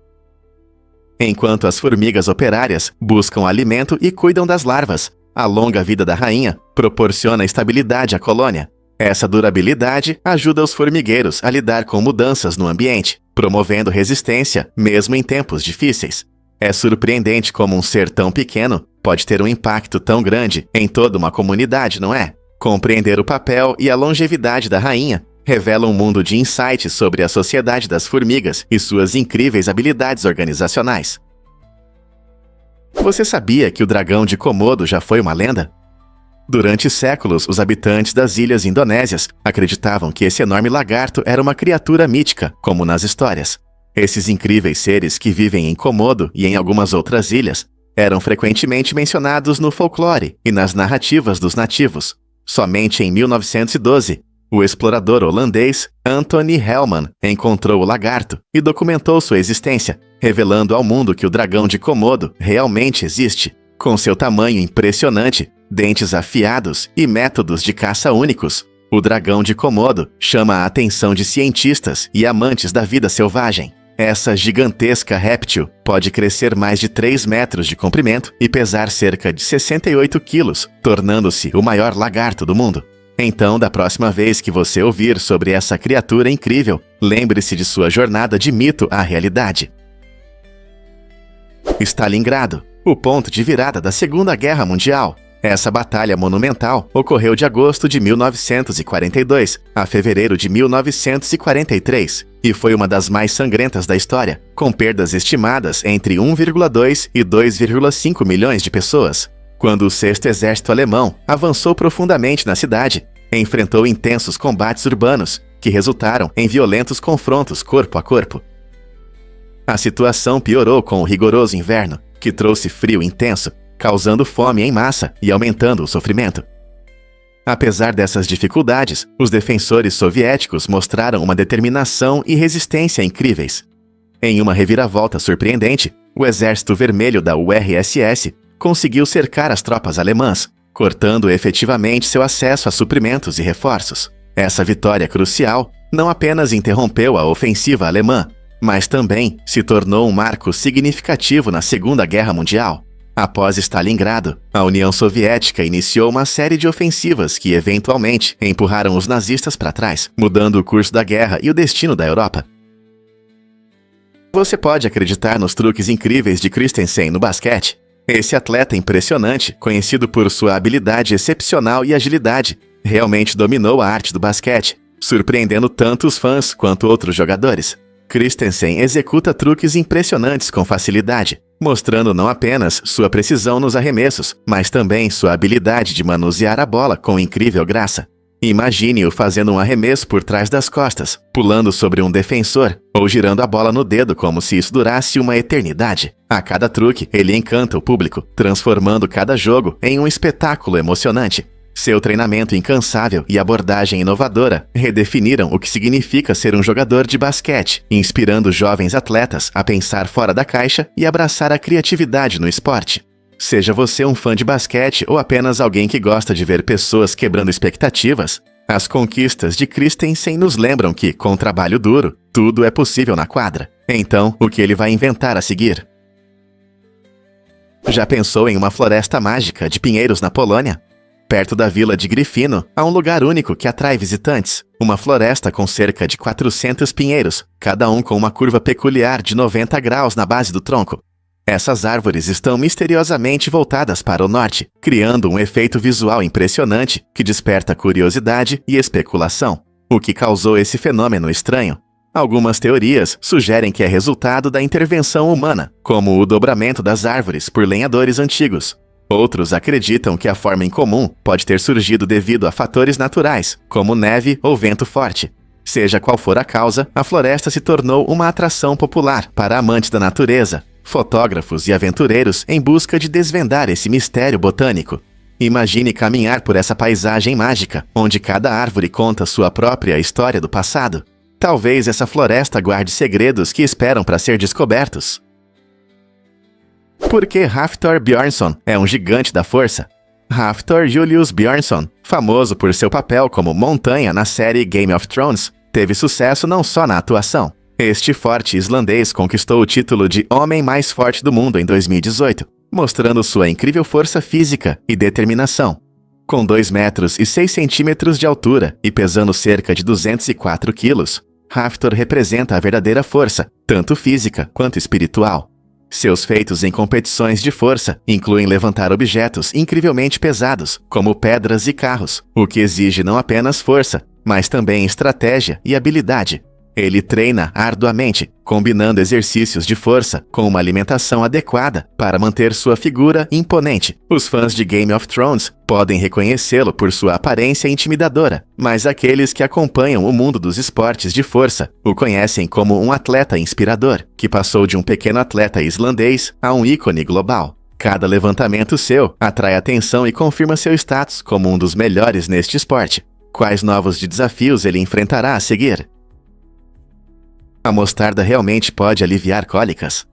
Enquanto as formigas operárias buscam alimento e cuidam das larvas, a longa vida da rainha proporciona estabilidade à colônia. Essa durabilidade ajuda os formigueiros a lidar com mudanças no ambiente, promovendo resistência mesmo em tempos difíceis. É surpreendente como um ser tão pequeno pode ter um impacto tão grande em toda uma comunidade, não é? Compreender o papel e a longevidade da rainha revela um mundo de insights sobre a sociedade das formigas e suas incríveis habilidades organizacionais. Você sabia que o dragão de Komodo já foi uma lenda? Durante séculos, os habitantes das ilhas indonésias acreditavam que esse enorme lagarto era uma criatura mítica, como nas histórias. Esses incríveis seres que vivem em Komodo e em algumas outras ilhas eram frequentemente mencionados no folclore e nas narrativas dos nativos. Somente em 1912, o explorador holandês Anthony Hellman encontrou o lagarto e documentou sua existência, revelando ao mundo que o dragão de Komodo realmente existe. Com seu tamanho impressionante, dentes afiados e métodos de caça únicos, o dragão de Komodo chama a atenção de cientistas e amantes da vida selvagem. Essa gigantesca réptil pode crescer mais de 3 metros de comprimento e pesar cerca de 68 quilos, tornando-se o maior lagarto do mundo. Então, da próxima vez que você ouvir sobre essa criatura incrível, lembre-se de sua jornada de mito à realidade. Stalingrado, o ponto de virada da Segunda Guerra Mundial. Essa batalha monumental ocorreu de agosto de 1942 a fevereiro de 1943 e foi uma das mais sangrentas da história, com perdas estimadas entre 1,2 e 2,5 milhões de pessoas. Quando o 6º Exército Alemão avançou profundamente na cidade, enfrentou intensos combates urbanos que resultaram em violentos confrontos corpo a corpo. A situação piorou com o rigoroso inverno, que trouxe frio intenso, causando fome em massa e aumentando o sofrimento. Apesar dessas dificuldades, os defensores soviéticos mostraram uma determinação e resistência incríveis. Em uma reviravolta surpreendente, o Exército Vermelho da URSS conseguiu cercar as tropas alemãs, cortando efetivamente seu acesso a suprimentos e reforços. Essa vitória crucial não apenas interrompeu a ofensiva alemã, mas também se tornou um marco significativo na Segunda Guerra Mundial. Após Stalingrado, a União Soviética iniciou uma série de ofensivas que eventualmente empurraram os nazistas para trás, mudando o curso da guerra e o destino da Europa. Você pode acreditar nos truques incríveis de Christensen no basquete? Esse atleta impressionante, conhecido por sua habilidade excepcional e agilidade, realmente dominou a arte do basquete, surpreendendo tanto os fãs quanto outros jogadores. Christensen executa truques impressionantes com facilidade, mostrando não apenas sua precisão nos arremessos, mas também sua habilidade de manusear a bola com incrível graça. Imagine-o fazendo um arremesso por trás das costas, pulando sobre um defensor, ou girando a bola no dedo como se isso durasse uma eternidade. A cada truque, ele encanta o público, transformando cada jogo em um espetáculo emocionante. Seu treinamento incansável e abordagem inovadora redefiniram o que significa ser um jogador de basquete, inspirando jovens atletas a pensar fora da caixa e abraçar a criatividade no esporte. Seja você um fã de basquete ou apenas alguém que gosta de ver pessoas quebrando expectativas, as conquistas de Christensen nos lembram que, com trabalho duro, tudo é possível na quadra. Então, o que ele vai inventar a seguir? Já pensou em uma floresta mágica de pinheiros na Polônia? Perto da vila de Gryfino, há um lugar único que atrai visitantes. Uma floresta com cerca de 400 pinheiros, cada um com uma curva peculiar de 90 graus na base do tronco. Essas árvores estão misteriosamente voltadas para o norte, criando um efeito visual impressionante que desperta curiosidade e especulação. O que causou esse fenômeno estranho? Algumas teorias sugerem que é resultado da intervenção humana, como o dobramento das árvores por lenhadores antigos. Outros acreditam que a forma incomum pode ter surgido devido a fatores naturais, como neve ou vento forte. Seja qual for a causa, a floresta se tornou uma atração popular para amantes da natureza, fotógrafos e aventureiros em busca de desvendar esse mistério botânico. Imagine caminhar por essa paisagem mágica, onde cada árvore conta sua própria história do passado. Talvez essa floresta guarde segredos que esperam para ser descobertos. Por que Hafthor Bjornsson é um gigante da força? Hafthor Julius Bjornsson, famoso por seu papel como Montanha na série Game of Thrones, teve sucesso não só na atuação. Este forte islandês conquistou o título de Homem Mais Forte do Mundo em 2018, mostrando sua incrível força física e determinação. Com 2 metros e 6 centímetros de altura e pesando cerca de 204 quilos, Hafthor representa a verdadeira força, tanto física quanto espiritual. Seus feitos em competições de força incluem levantar objetos incrivelmente pesados, como pedras e carros, o que exige não apenas força, mas também estratégia e habilidade. Ele treina arduamente, combinando exercícios de força com uma alimentação adequada para manter sua figura imponente. Os fãs de Game of Thrones podem reconhecê-lo por sua aparência intimidadora, mas aqueles que acompanham o mundo dos esportes de força o conhecem como um atleta inspirador, que passou de um pequeno atleta islandês a um ícone global. Cada levantamento seu atrai atenção e confirma seu status como um dos melhores neste esporte. Quais novos desafios ele enfrentará a seguir? A mostarda realmente pode aliviar cólicas?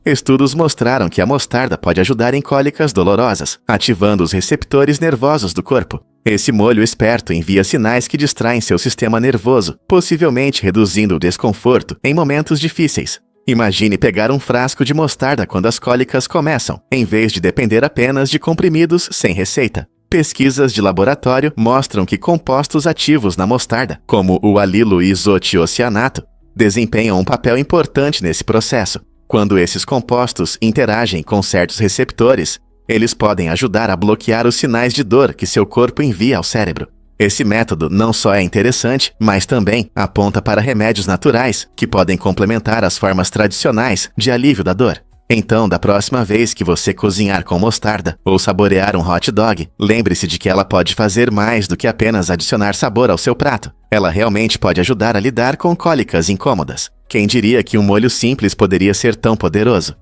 Estudos mostraram que a mostarda pode ajudar em cólicas dolorosas, ativando os receptores nervosos do corpo. Esse molho esperto envia sinais que distraem seu sistema nervoso, possivelmente reduzindo o desconforto em momentos difíceis. Imagine pegar um frasco de mostarda quando as cólicas começam, em vez de depender apenas de comprimidos sem receita. Pesquisas de laboratório mostram que compostos ativos na mostarda, como o alilo isotiocianato, desempenham um papel importante nesse processo. Quando esses compostos interagem com certos receptores, eles podem ajudar a bloquear os sinais de dor que seu corpo envia ao cérebro. Esse método não só é interessante, mas também aponta para remédios naturais que podem complementar as formas tradicionais de alívio da dor. Então, da próxima vez que você cozinhar com mostarda ou saborear um hot dog, lembre-se de que ela pode fazer mais do que apenas adicionar sabor ao seu prato. Ela realmente pode ajudar a lidar com cólicas incômodas. Quem diria que um molho simples poderia ser tão poderoso?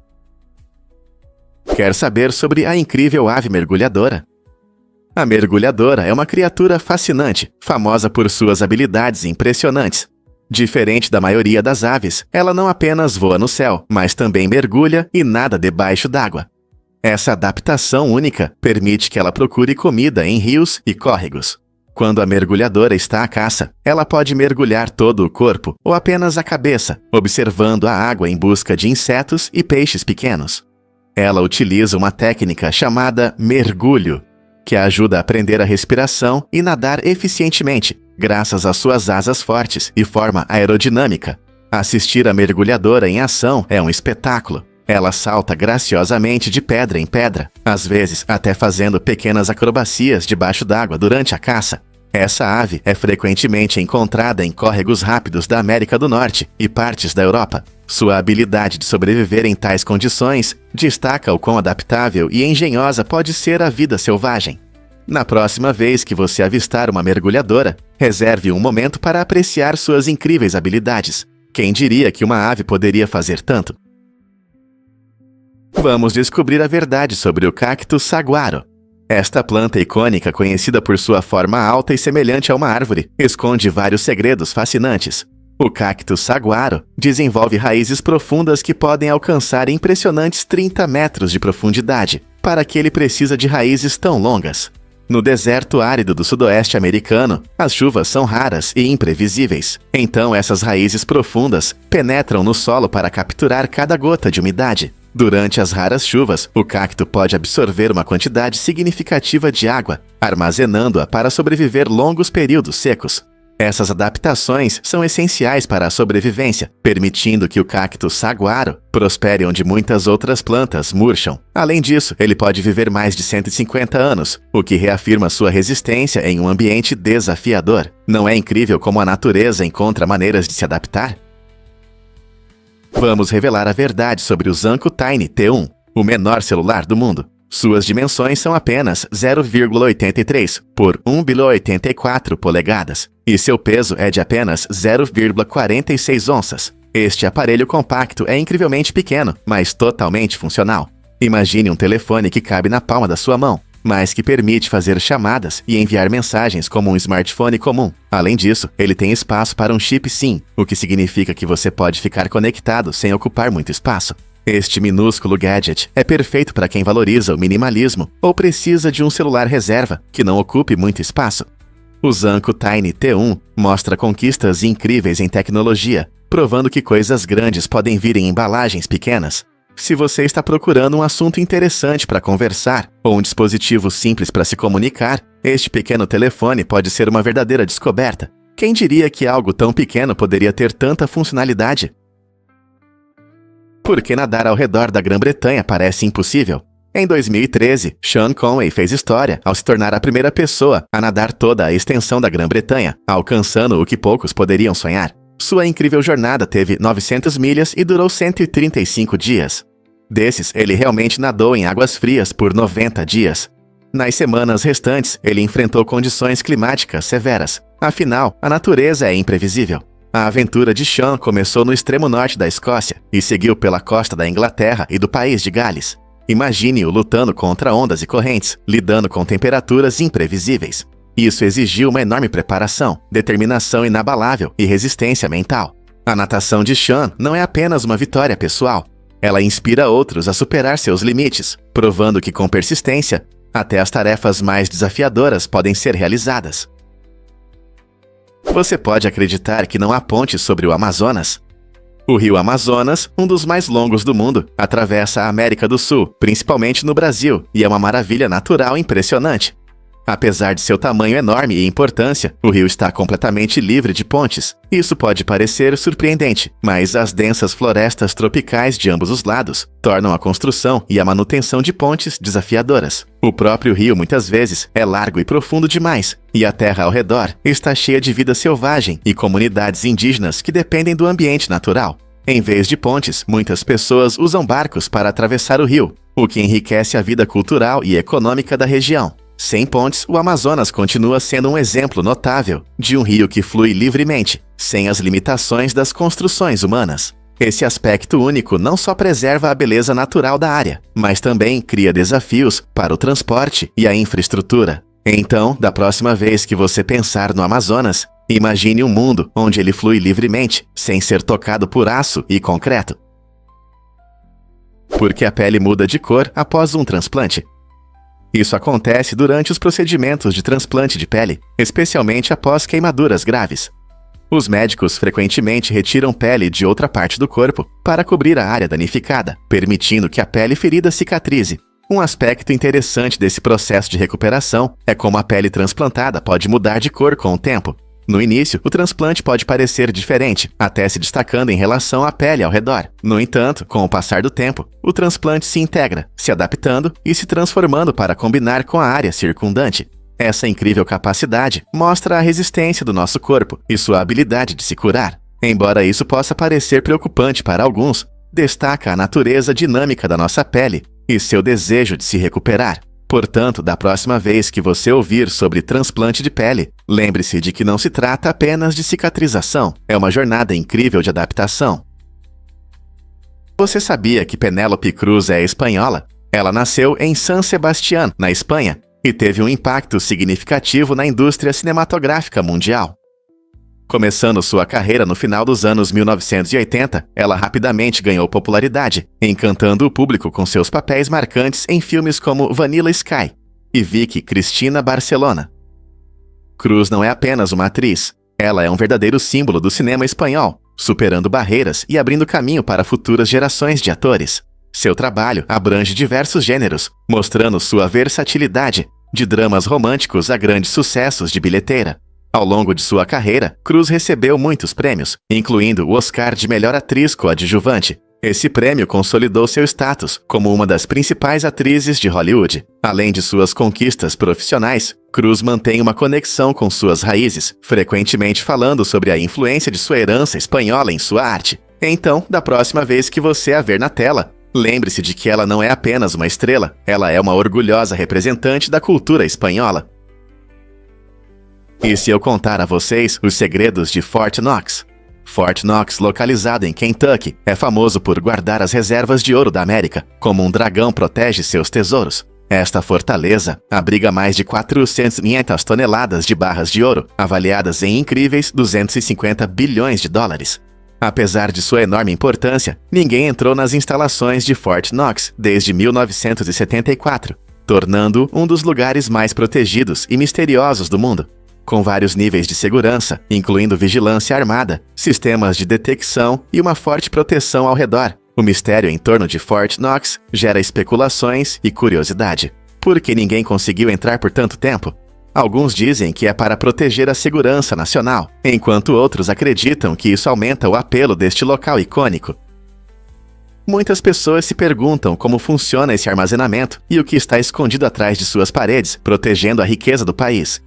Quer saber sobre a incrível ave mergulhadora? A mergulhadora é uma criatura fascinante, famosa por suas habilidades impressionantes. Diferente da maioria das aves, ela não apenas voa no céu, mas também mergulha e nada debaixo d'água. Essa adaptação única permite que ela procure comida em rios e córregos. Quando a mergulhadora está à caça, ela pode mergulhar todo o corpo ou apenas a cabeça, observando a água em busca de insetos e peixes pequenos. Ela utiliza uma técnica chamada mergulho, que a ajuda a prender a respiração e nadar eficientemente, graças às suas asas fortes e forma aerodinâmica. Assistir a mergulhadora em ação é um espetáculo. Ela salta graciosamente de pedra em pedra, às vezes até fazendo pequenas acrobacias debaixo d'água durante a caça. Essa ave é frequentemente encontrada em córregos rápidos da América do Norte e partes da Europa. Sua habilidade de sobreviver em tais condições destaca o quão adaptável e engenhosa pode ser a vida selvagem. Na próxima vez que você avistar uma mergulhadora, reserve um momento para apreciar suas incríveis habilidades. Quem diria que uma ave poderia fazer tanto? Vamos descobrir a verdade sobre o cacto saguaro. Esta planta icônica, conhecida por sua forma alta e semelhante a uma árvore, esconde vários segredos fascinantes. O cacto saguaro desenvolve raízes profundas que podem alcançar impressionantes 30 metros de profundidade. Para que ele precisa de raízes tão longas? No deserto árido do sudoeste americano, as chuvas são raras e imprevisíveis. Então essas raízes profundas penetram no solo para capturar cada gota de umidade. Durante as raras chuvas, o cacto pode absorver uma quantidade significativa de água, armazenando-a para sobreviver longos períodos secos. Essas adaptações são essenciais para a sobrevivência, permitindo que o cacto saguaro prospere onde muitas outras plantas murcham. Além disso, ele pode viver mais de 150 anos, o que reafirma sua resistência em um ambiente desafiador. Não é incrível como a natureza encontra maneiras de se adaptar? Vamos revelar a verdade sobre o Zanco Tiny T1, o menor celular do mundo. Suas dimensões são apenas 0,83 por 1,84 polegadas, e seu peso é de apenas 0,46 onças. Este aparelho compacto é incrivelmente pequeno, mas totalmente funcional. Imagine um telefone que cabe na palma da sua mão, mas que permite fazer chamadas e enviar mensagens como um smartphone comum. Além disso, ele tem espaço para um chip SIM, o que significa que você pode ficar conectado sem ocupar muito espaço. Este minúsculo gadget é perfeito para quem valoriza o minimalismo ou precisa de um celular reserva que não ocupe muito espaço. O Zanco Tiny T1 mostra conquistas incríveis em tecnologia, provando que coisas grandes podem vir em embalagens pequenas. Se você está procurando um assunto interessante para conversar ou um dispositivo simples para se comunicar, este pequeno telefone pode ser uma verdadeira descoberta. Quem diria que algo tão pequeno poderia ter tanta funcionalidade? Por que nadar ao redor da Grã-Bretanha parece impossível? Em 2013, Sean Conway fez história ao se tornar a primeira pessoa a nadar toda a extensão da Grã-Bretanha, alcançando o que poucos poderiam sonhar. Sua incrível jornada teve 900 milhas e durou 135 dias. Desses, ele realmente nadou em águas frias por 90 dias. Nas semanas restantes, ele enfrentou condições climáticas severas. Afinal, a natureza é imprevisível. A aventura de Sean começou no extremo norte da Escócia e seguiu pela costa da Inglaterra e do país de Gales. Imagine-o lutando contra ondas e correntes, lidando com temperaturas imprevisíveis. Isso exigiu uma enorme preparação, determinação inabalável e resistência mental. A natação de Sean não é apenas uma vitória pessoal. Ela inspira outros a superar seus limites, provando que com persistência, até as tarefas mais desafiadoras podem ser realizadas. Você pode acreditar que não há pontes sobre o Amazonas? O rio Amazonas, um dos mais longos do mundo, atravessa a América do Sul, principalmente no Brasil, e é uma maravilha natural impressionante. Apesar de seu tamanho enorme e importância, o rio está completamente livre de pontes. Isso pode parecer surpreendente, mas as densas florestas tropicais de ambos os lados tornam a construção e a manutenção de pontes desafiadoras. O próprio rio muitas vezes é largo e profundo demais, e a terra ao redor está cheia de vida selvagem e comunidades indígenas que dependem do ambiente natural. Em vez de pontes, muitas pessoas usam barcos para atravessar o rio, o que enriquece a vida cultural e econômica da região. Sem pontes, o Amazonas continua sendo um exemplo notável de um rio que flui livremente, sem as limitações das construções humanas. Esse aspecto único não só preserva a beleza natural da área, mas também cria desafios para o transporte e a infraestrutura. Então, da próxima vez que você pensar no Amazonas, imagine um mundo onde ele flui livremente, sem ser tocado por aço e concreto. Por que a pele muda de cor após um transplante? Isso acontece durante os procedimentos de transplante de pele, especialmente após queimaduras graves. Os médicos frequentemente retiram pele de outra parte do corpo para cobrir a área danificada, permitindo que a pele ferida cicatrize. Um aspecto interessante desse processo de recuperação é como a pele transplantada pode mudar de cor com o tempo. No início, o transplante pode parecer diferente, até se destacando em relação à pele ao redor. No entanto, com o passar do tempo, o transplante se integra, se adaptando e se transformando para combinar com a área circundante. Essa incrível capacidade mostra a resistência do nosso corpo e sua habilidade de se curar. Embora isso possa parecer preocupante para alguns, destaca a natureza dinâmica da nossa pele e seu desejo de se recuperar. Portanto, da próxima vez que você ouvir sobre transplante de pele, lembre-se de que não se trata apenas de cicatrização, é uma jornada incrível de adaptação. Você sabia que Penélope Cruz é espanhola? Ela nasceu em San Sebastián, na Espanha, e teve um impacto significativo na indústria cinematográfica mundial. Começando sua carreira no final dos anos 1980, ela rapidamente ganhou popularidade, encantando o público com seus papéis marcantes em filmes como Vanilla Sky e Vicky Cristina Barcelona. Cruz não é apenas uma atriz, ela é um verdadeiro símbolo do cinema espanhol, superando barreiras e abrindo caminho para futuras gerações de atores. Seu trabalho abrange diversos gêneros, mostrando sua versatilidade, de dramas românticos a grandes sucessos de bilheteira. Ao longo de sua carreira, Cruz recebeu muitos prêmios, incluindo o Oscar de Melhor Atriz Coadjuvante. Esse prêmio consolidou seu status como uma das principais atrizes de Hollywood. Além de suas conquistas profissionais, Cruz mantém uma conexão com suas raízes, frequentemente falando sobre a influência de sua herança espanhola em sua arte. Então, da próxima vez que você a ver na tela, lembre-se de que ela não é apenas uma estrela, ela é uma orgulhosa representante da cultura espanhola. E se eu contar a vocês os segredos de Fort Knox? Fort Knox, localizado em Kentucky, é famoso por guardar as reservas de ouro da América, como um dragão protege seus tesouros. Esta fortaleza abriga mais de 400 toneladas de barras de ouro, avaliadas em incríveis 250 bilhões de dólares. Apesar de sua enorme importância, ninguém entrou nas instalações de Fort Knox desde 1974, tornando-o um dos lugares mais protegidos e misteriosos do mundo. Com vários níveis de segurança, incluindo vigilância armada, sistemas de detecção e uma forte proteção ao redor, o mistério em torno de Fort Knox gera especulações e curiosidade. Por que ninguém conseguiu entrar por tanto tempo? Alguns dizem que é para proteger a segurança nacional, enquanto outros acreditam que isso aumenta o apelo deste local icônico. Muitas pessoas se perguntam como funciona esse armazenamento e o que está escondido atrás de suas paredes, protegendo a riqueza do país.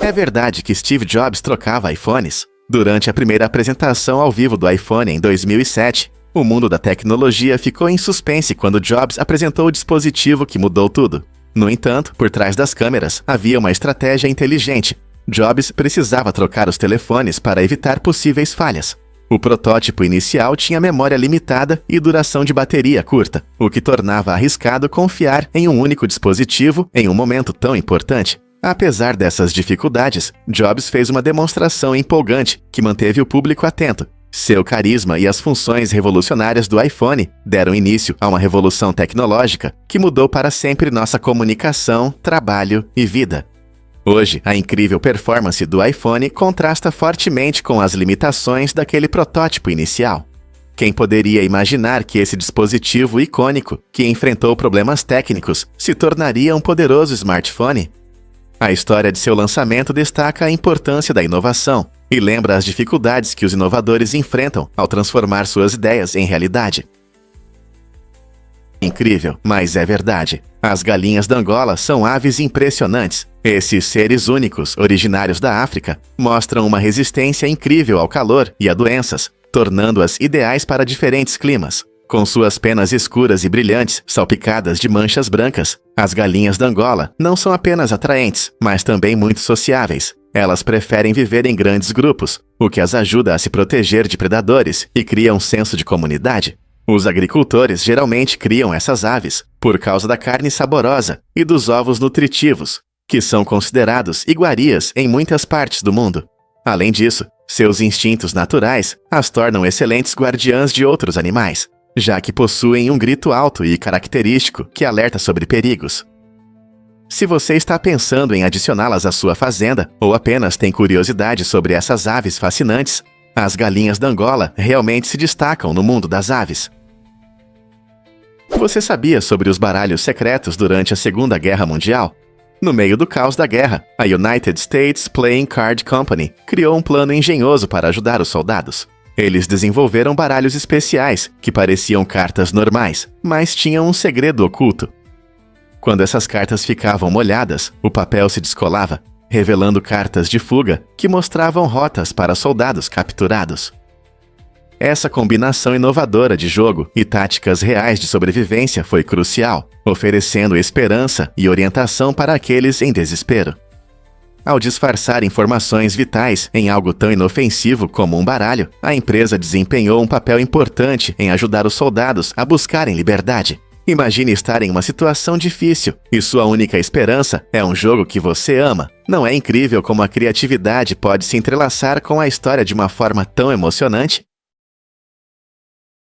É verdade que Steve Jobs trocava iPhones? Durante a primeira apresentação ao vivo do iPhone em 2007, o mundo da tecnologia ficou em suspense quando Jobs apresentou o dispositivo que mudou tudo. No entanto, por trás das câmeras, havia uma estratégia inteligente. Jobs precisava trocar os telefones para evitar possíveis falhas. O protótipo inicial tinha memória limitada e duração de bateria curta, o que tornava arriscado confiar em um único dispositivo em um momento tão importante. Apesar dessas dificuldades, Jobs fez uma demonstração empolgante que manteve o público atento. Seu carisma e as funções revolucionárias do iPhone deram início a uma revolução tecnológica que mudou para sempre nossa comunicação, trabalho e vida. Hoje, a incrível performance do iPhone contrasta fortemente com as limitações daquele protótipo inicial. Quem poderia imaginar que esse dispositivo icônico, que enfrentou problemas técnicos, se tornaria um poderoso smartphone? A história de seu lançamento destaca a importância da inovação e lembra as dificuldades que os inovadores enfrentam ao transformar suas ideias em realidade. Incrível, mas é verdade. As galinhas da Angola são aves impressionantes. Esses seres únicos, originários da África, mostram uma resistência incrível ao calor e a doenças, tornando-as ideais para diferentes climas. Com suas penas escuras e brilhantes, salpicadas de manchas brancas, as galinhas da Angola não são apenas atraentes, mas também muito sociáveis. Elas preferem viver em grandes grupos, o que as ajuda a se proteger de predadores e cria um senso de comunidade. Os agricultores geralmente criam essas aves por causa da carne saborosa e dos ovos nutritivos, que são considerados iguarias em muitas partes do mundo. Além disso, seus instintos naturais as tornam excelentes guardiãs de outros animais, já que possuem um grito alto e característico que alerta sobre perigos. Se você está pensando em adicioná-las à sua fazenda ou apenas tem curiosidade sobre essas aves fascinantes, as galinhas da Angola realmente se destacam no mundo das aves. Você sabia sobre os baralhos secretos durante a Segunda Guerra Mundial? No meio do caos da guerra, a United States Playing Card Company criou um plano engenhoso para ajudar os soldados. Eles desenvolveram baralhos especiais, que pareciam cartas normais, mas tinham um segredo oculto. Quando essas cartas ficavam molhadas, o papel se descolava, revelando cartas de fuga que mostravam rotas para soldados capturados. Essa combinação inovadora de jogo e táticas reais de sobrevivência foi crucial, oferecendo esperança e orientação para aqueles em desespero. Ao disfarçar informações vitais em algo tão inofensivo como um baralho, a empresa desempenhou um papel importante em ajudar os soldados a buscarem liberdade. Imagine estar em uma situação difícil e sua única esperança é um jogo que você ama. Não é incrível como a criatividade pode se entrelaçar com a história de uma forma tão emocionante?